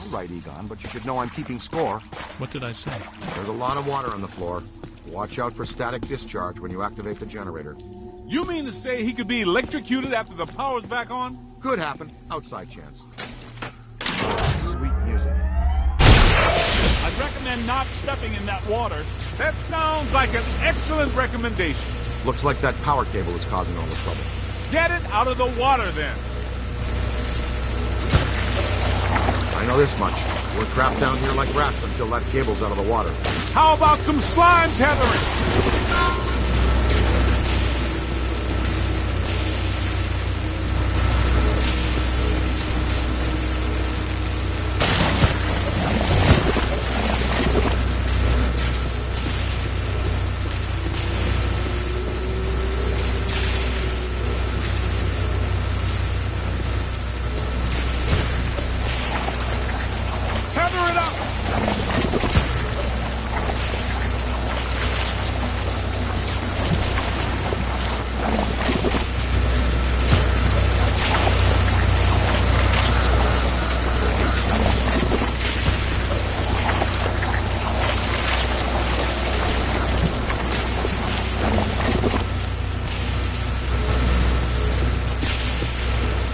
All right, Egon, but you should know I'm keeping score. What did I say? There's a lot of water on the floor. Watch out for static discharge when you activate the generator. You mean to say he could be electrocuted after the power's back on? Could happen. Outside chance. Sweet music. I'd recommend not stepping in that water. That sounds like an excellent recommendation. Looks like that power cable is causing all the trouble. Get it out of the water, then. I know this much. We're trapped down here like rats until that cable's out of the water. How about some slime tethering? Tether it up!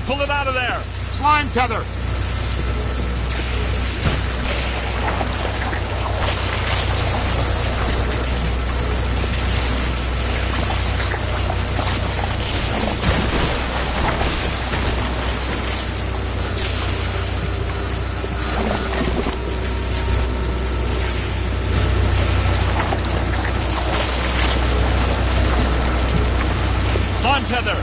Pull it out of there! Slime tether! Slime tether!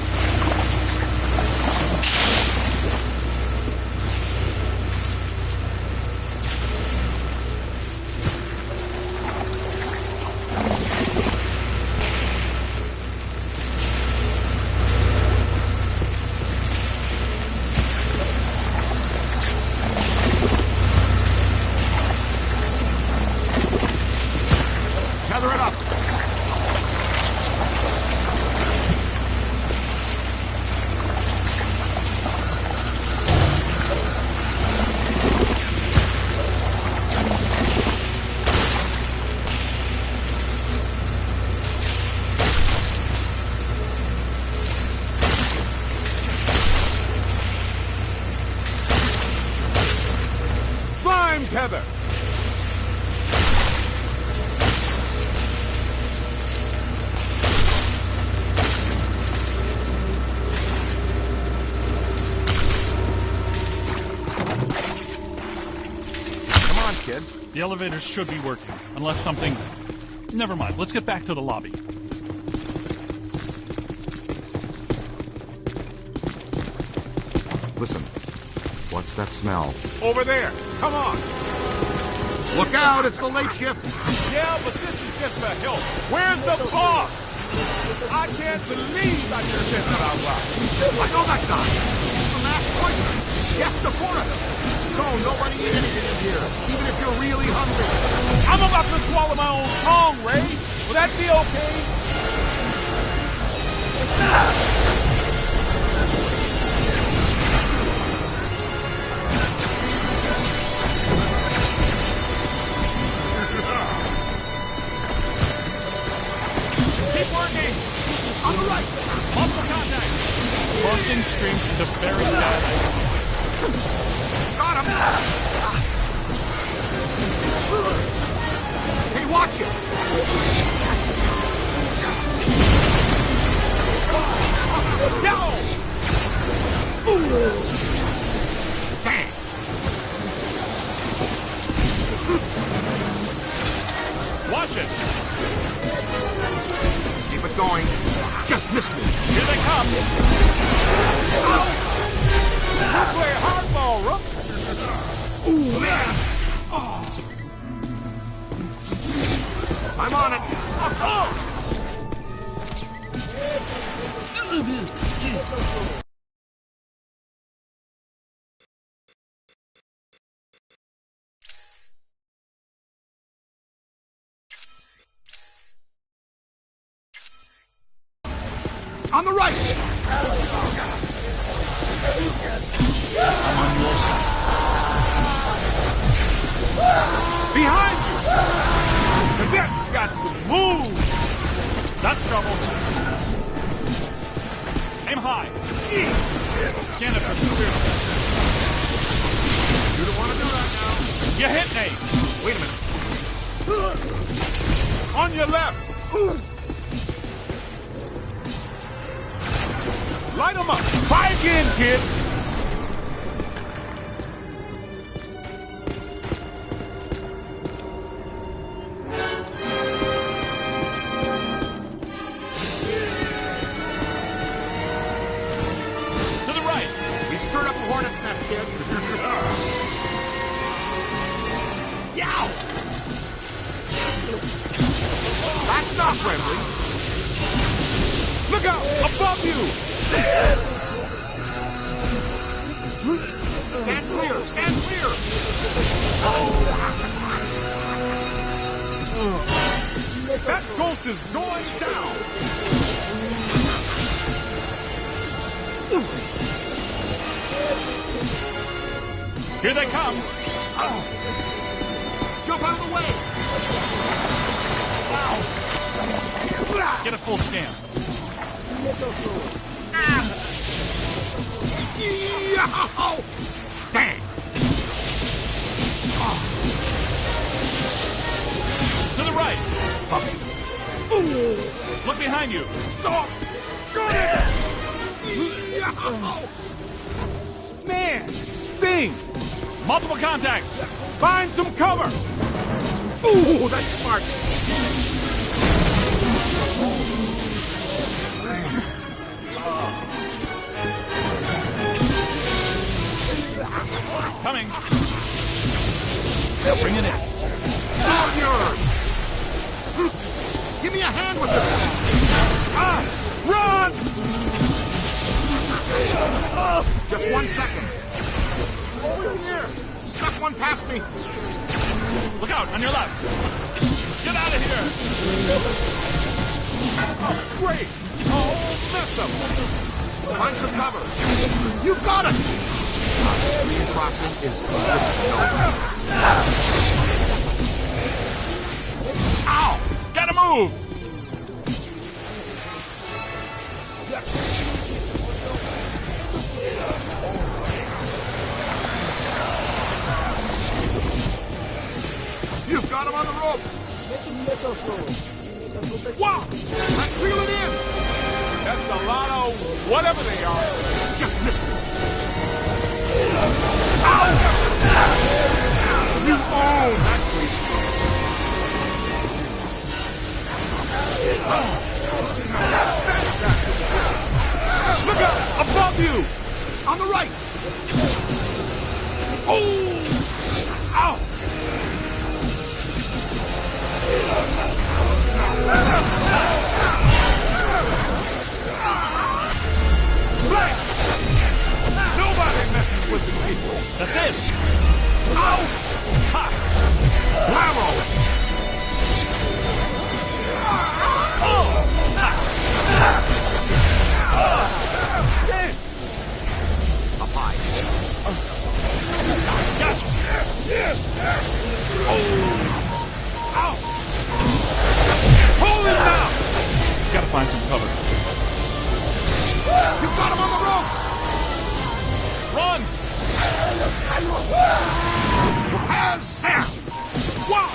Tether it up! Slime tether! Come on, kid. The elevators should be working, unless something... Never mind, let's get back to the lobby. Listen. What's that smell? Over there! Come on! Look out! It's the late shift! Yeah, but this is just a help. Where's the boss? I can't believe I just said that out loud. I know that guy! He's the mass poisoner! Chef de Forest! So nobody eat anything in here, even if you're really hungry. I'm about to swallow my own tongue, Ray. Will that be okay? Keep working! On the right! Multiple contact! Busting streams is a very bad idea. Got him! Hey, watch it! No! Bang! Watch it! Keep it going. Just missed me. Here they come! You play hardball, Rook! Ooh, man! I'm on it. Oh! On the right! I'm on your side. Behind you! Cadet's got some moves! That's trouble. Aim high. Scan it for clear. You don't want to do that now. You hit me. Wait a minute. On your left! Light them up! Try again, kid! To the right. We've stirred up a hornet's nest, kid. Yow! That's not friendly. Look out! Above you! Stand clear! Stand clear! That ghost is going down! Here they come. Jump out of the way! Get a full scan. Yow! Dang! To the right. Look behind you. Stop! Got it! Yow! Man, it stings! Multiple contacts. Find some cover! Ooh, that's smart! Coming. Bring it in. All yours! Give me a hand with this! Run! Just 1 second. Over here! Snuck one past me! Look out, on your left. Get out of here. Oh, great! Oh, mess up! Find some cover! You've got it! Crossing is Ow! Gotta move. You've got him on the ropes! Wow! Let's reel it in! That's a lot of whatever they are. Just missed it! You own that place. Look out! Above you! On the right! Oh! Ow! Blank! Nobody messes with the people. That's it. Ow! Ha! Blammo! Oh! Damn! Up high. Gotcha. Oh! Ow! Hold it down! Gotta find some cover. You've got him on the ropes! Run! Has Sam! Wow!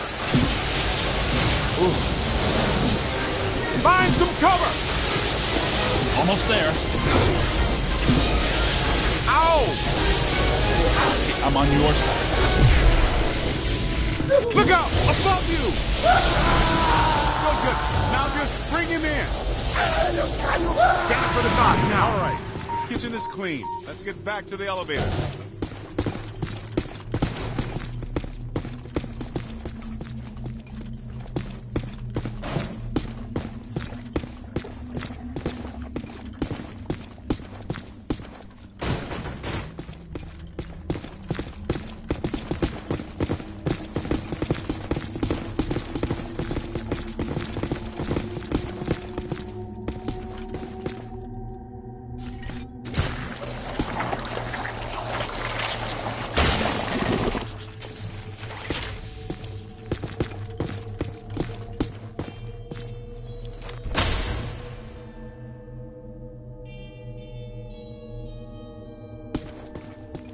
Find some cover! Almost there. Ow! I'm on your side. Look out! Above you! Good. Now just bring him in. Stand for the dock now. All right. This kitchen is clean. Let's get back to the elevator.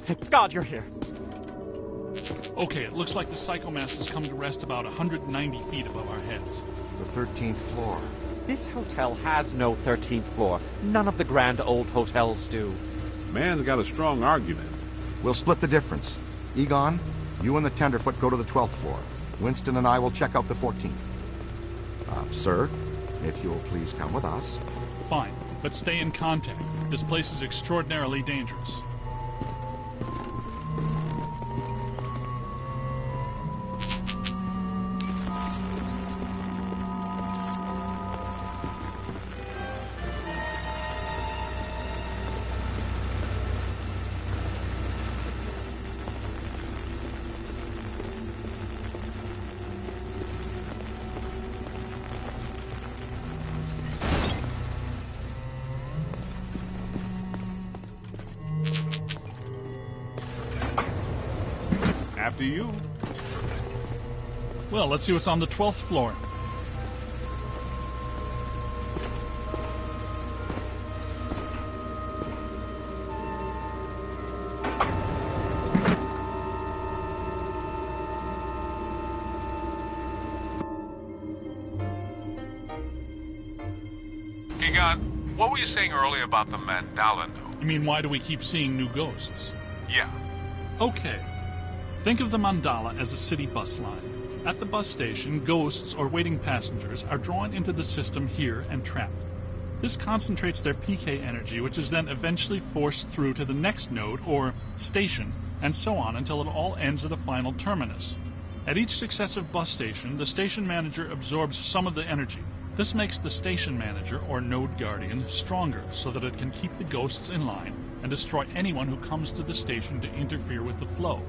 Thank God you're here. Okay, it looks like the psychomass is coming to rest about 190 feet above our heads. The 13th floor. This hotel has no 13th floor. None of the grand old hotels do. Man's got a strong argument. We'll split the difference. Egon, you and the Tenderfoot go to the 12th floor. Winston and I will check out the 14th. Sir, if you'll please come with us. Fine, but stay in contact. This place is extraordinarily dangerous. After you. Well, let's see what's on the 12th floor. Egon, what were you saying earlier about the mandala node? You mean, why do we keep seeing new ghosts? Yeah. Okay. Think of the mandala as a city bus line. At the bus station, ghosts or waiting passengers are drawn into the system here and trapped. This concentrates their PK energy, which is then eventually forced through to the next node or station, and so on until it all ends at a final terminus. At each successive bus station, the station manager absorbs some of the energy. This makes the station manager, or node guardian, stronger so that it can keep the ghosts in line and destroy anyone who comes to the station to interfere with the flow.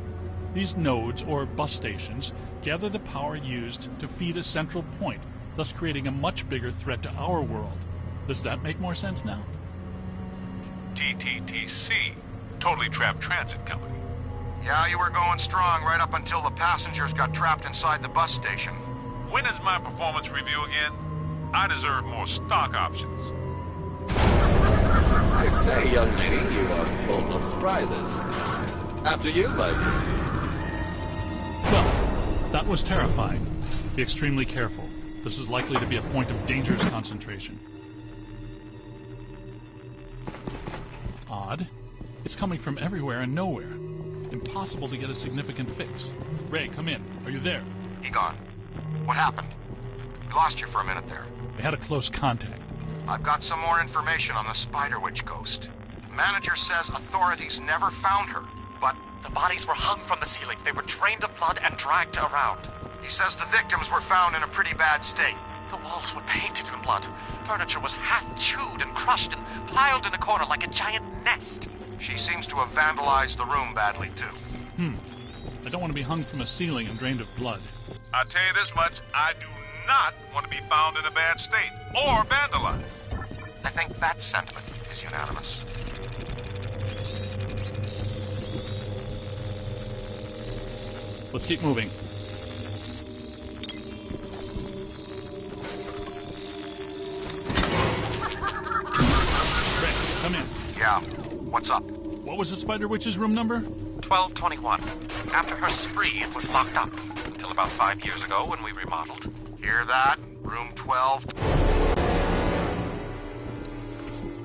These nodes, or bus stations, gather the power used to feed a central point, thus creating a much bigger threat to our world. Does that make more sense now? TTTC, Totally Trapped Transit Company. Yeah, you were going strong right up until the passengers got trapped inside the bus station. When is my performance review again? I deserve more stock options. I say, young lady, you are full of surprises. After you, my dear. Well, that was terrifying. Be extremely careful. This is likely to be a point of dangerous concentration. Odd. It's coming from everywhere and nowhere. Impossible to get a significant fix. Ray, come in. Are you there? Egon, what happened? We lost you for a minute there. We had a close contact. I've got some more information on the Spider Witch ghost. Manager says authorities never found her, but The bodies were hung from the ceiling. They were drained of blood and dragged around. he says the victims were found in a pretty bad state. The walls were painted in blood. Furniture was half chewed and crushed and piled in a corner like a giant nest. She seems to have vandalized the room badly, too. I don't want to be hung from a ceiling and drained of blood. I'll tell you this much, I do not want to be found in a bad state or vandalized. I think that sentiment is unanimous. Let's keep moving. Ray, come in. Yeah, what's up? What was the Spider Witch's room number? 1221. After her spree, it was locked up. Until about 5 years ago when we remodeled. Hear that? Room 12.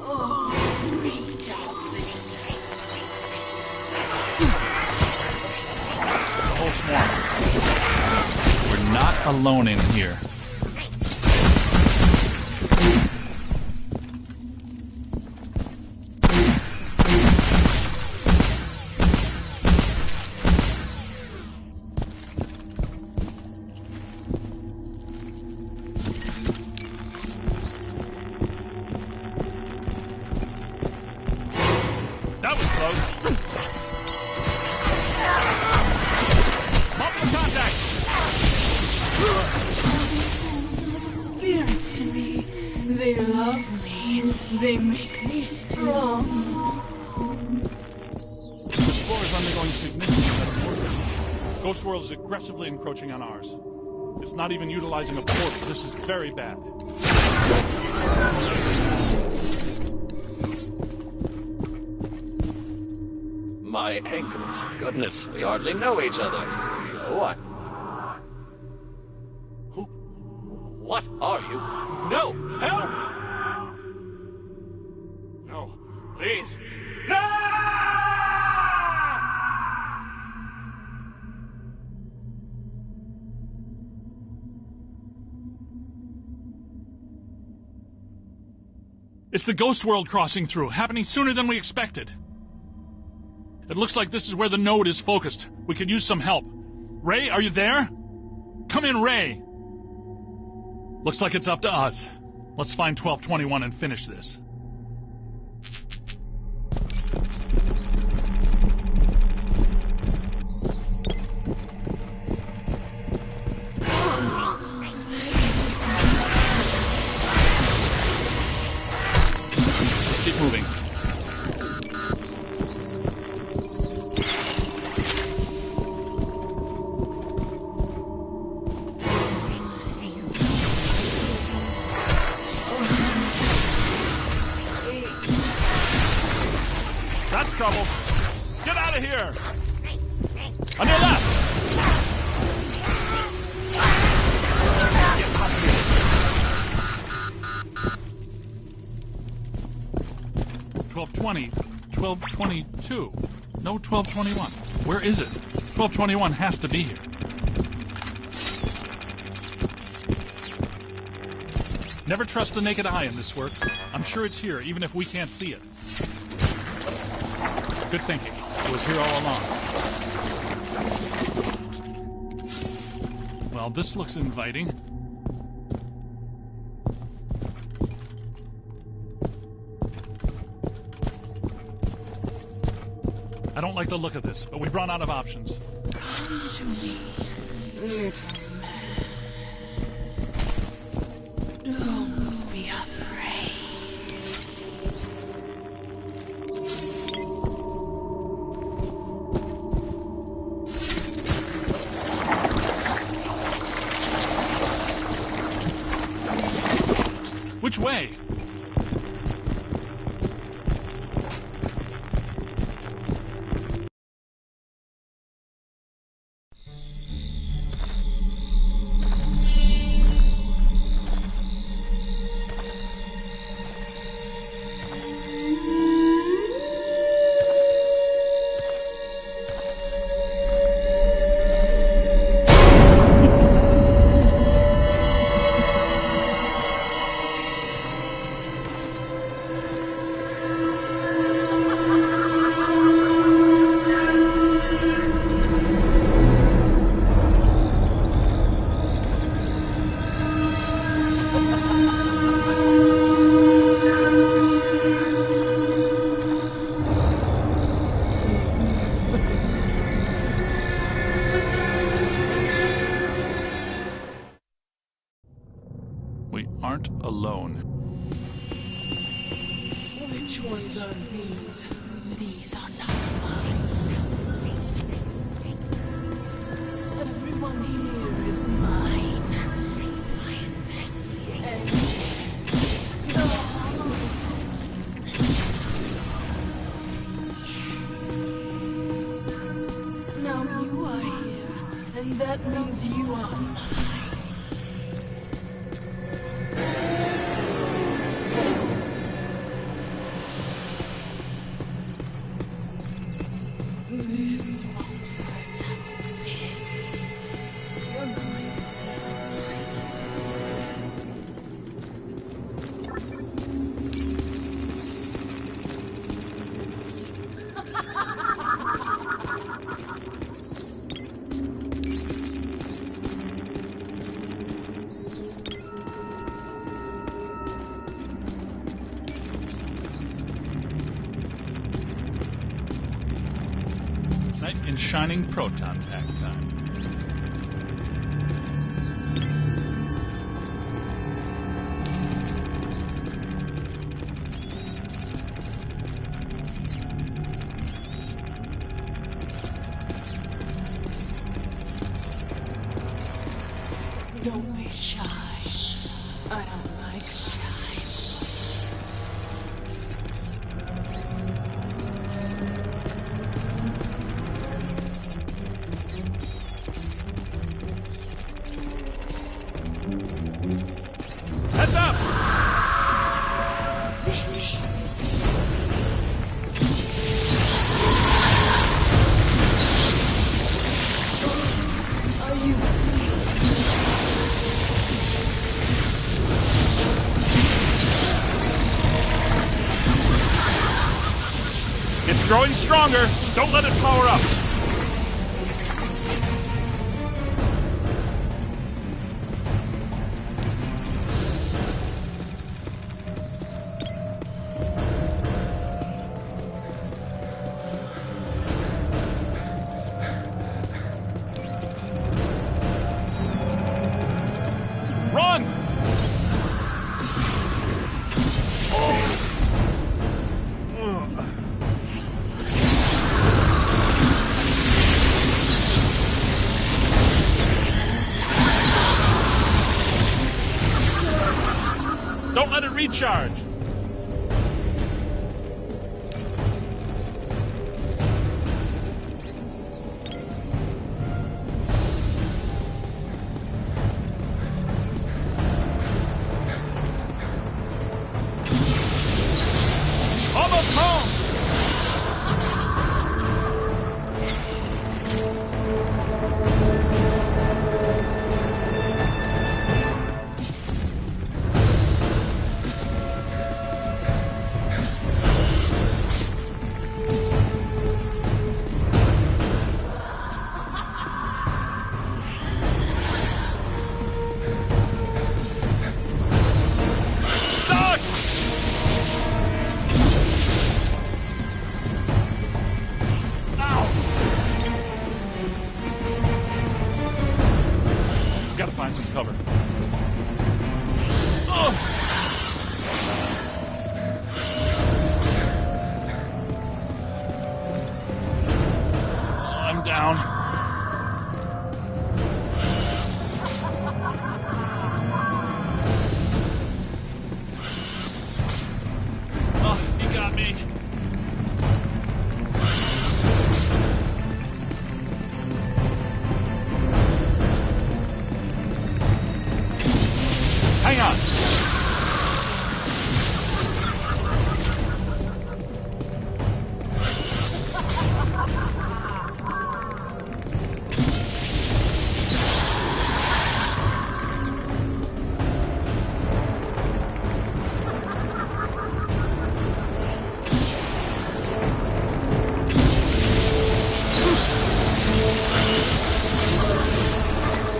Oh, read all this tapes. It's a whole swarm. We're not alone in here. That was close. Multiple contact. Spirits to me. They love me. They make me strong. This floor is undergoing significant metamorphosis. Ghost World is aggressively encroaching on ours. It's not even utilizing a portal. This is very bad. My ankles. Goodness, we hardly know each other. What? Who? What are you? No! Help! No. Please. No! It's the Ghost World crossing through, happening sooner than we expected. It looks like this is where the node is focused. We could use some help. Ray, are you there? Come in, Ray. Looks like it's up to us. Let's find 1221 and finish this. Keep moving. That's trouble. Get out of here! On your left! $12.20, $12.22. No, $12.21. Where is it? $12.21 has to be here. Never trust the naked eye in this work. I'm sure it's here, even if we can't see it. Good thinking. It was here all along. Well, this looks inviting. I don't like the look of this, but we've run out of options. Come to me, little man. Don't be afraid. Which way? We aren't alone. Which ones are these? These are not mine. Everyone here is mine. And the hollow. Yes. Now you are here, and that means you are mine. This won't protect it. You're going to feel Knight in shining proton pack time. Don't be shy. I don't like shy boys. It's growing stronger. Don't let it power up. Run! Don't let it recharge. Almost home. Doc! Ow! Gotta find some cover. Ugh! I'm down. Oh, he got me. Hang on.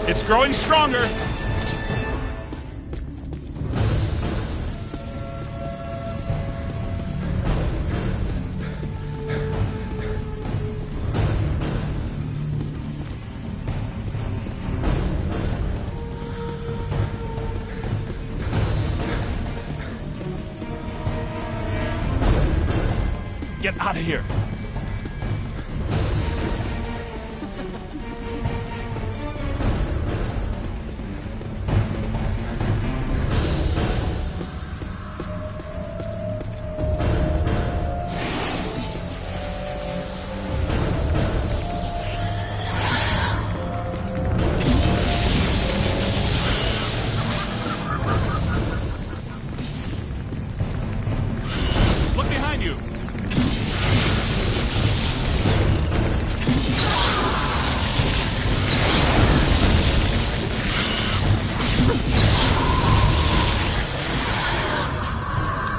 It's growing stronger. Get out of here. Look behind you.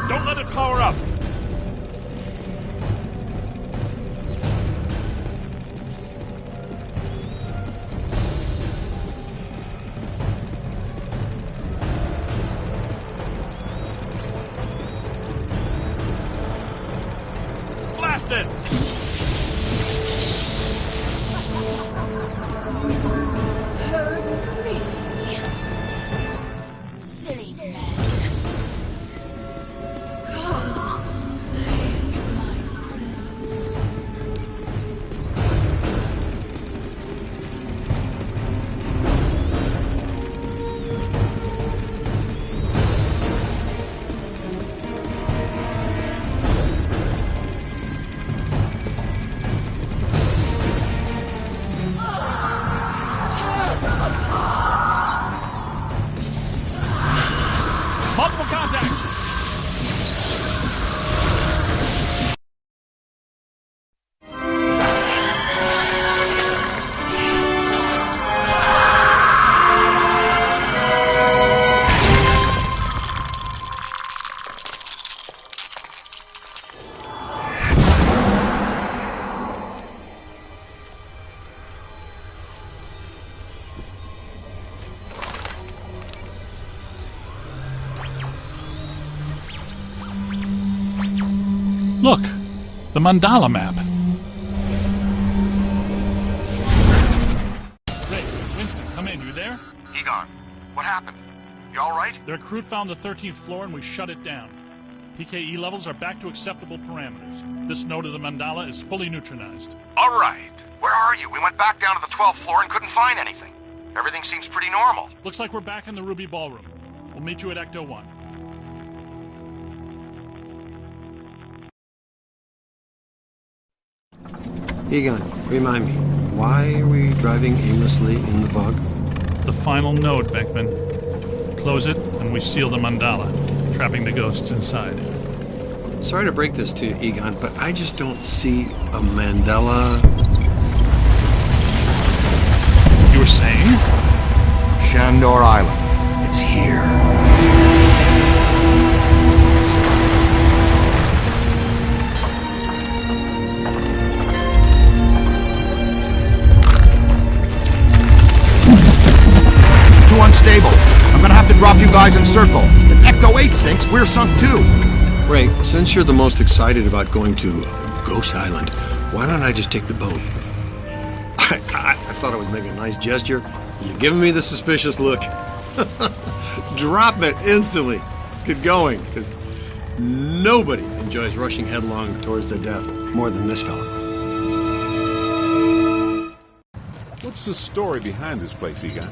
Don't let it power up. Blast it! Hurry. Silly man. Come, play with my prince. Look, the mandala map. Ray, Winston, come in. You there? Egon, what happened? You all right? The recruit found the 13th floor and we shut it down. PKE levels are back to acceptable parameters. This node of the mandala is fully neutronized. All right. Where are you? We went back down to the 12th floor and couldn't find anything. Everything seems pretty normal. Looks like we're back in the Ruby Ballroom. We'll meet you at Ecto 1. Egon, remind me, why are we driving aimlessly in the fog? The final node, Venkman. Close it, and we seal the mandala, trapping the ghosts inside. Sorry to break this to you, Egon, but I just don't see a mandala. You were saying? Shandor Island. It's here. Too unstable. I'm gonna have to drop you guys in circle. If Ecto 8 sinks, we're sunk too. Ray, since you're the most excited about going to Ghost Island, why don't I just take the boat? I thought I was making a nice gesture. You're giving me the suspicious look. Drop it instantly. Let's get going, because nobody enjoys rushing headlong towards their death more than this fella. What's the story behind this place, Egon?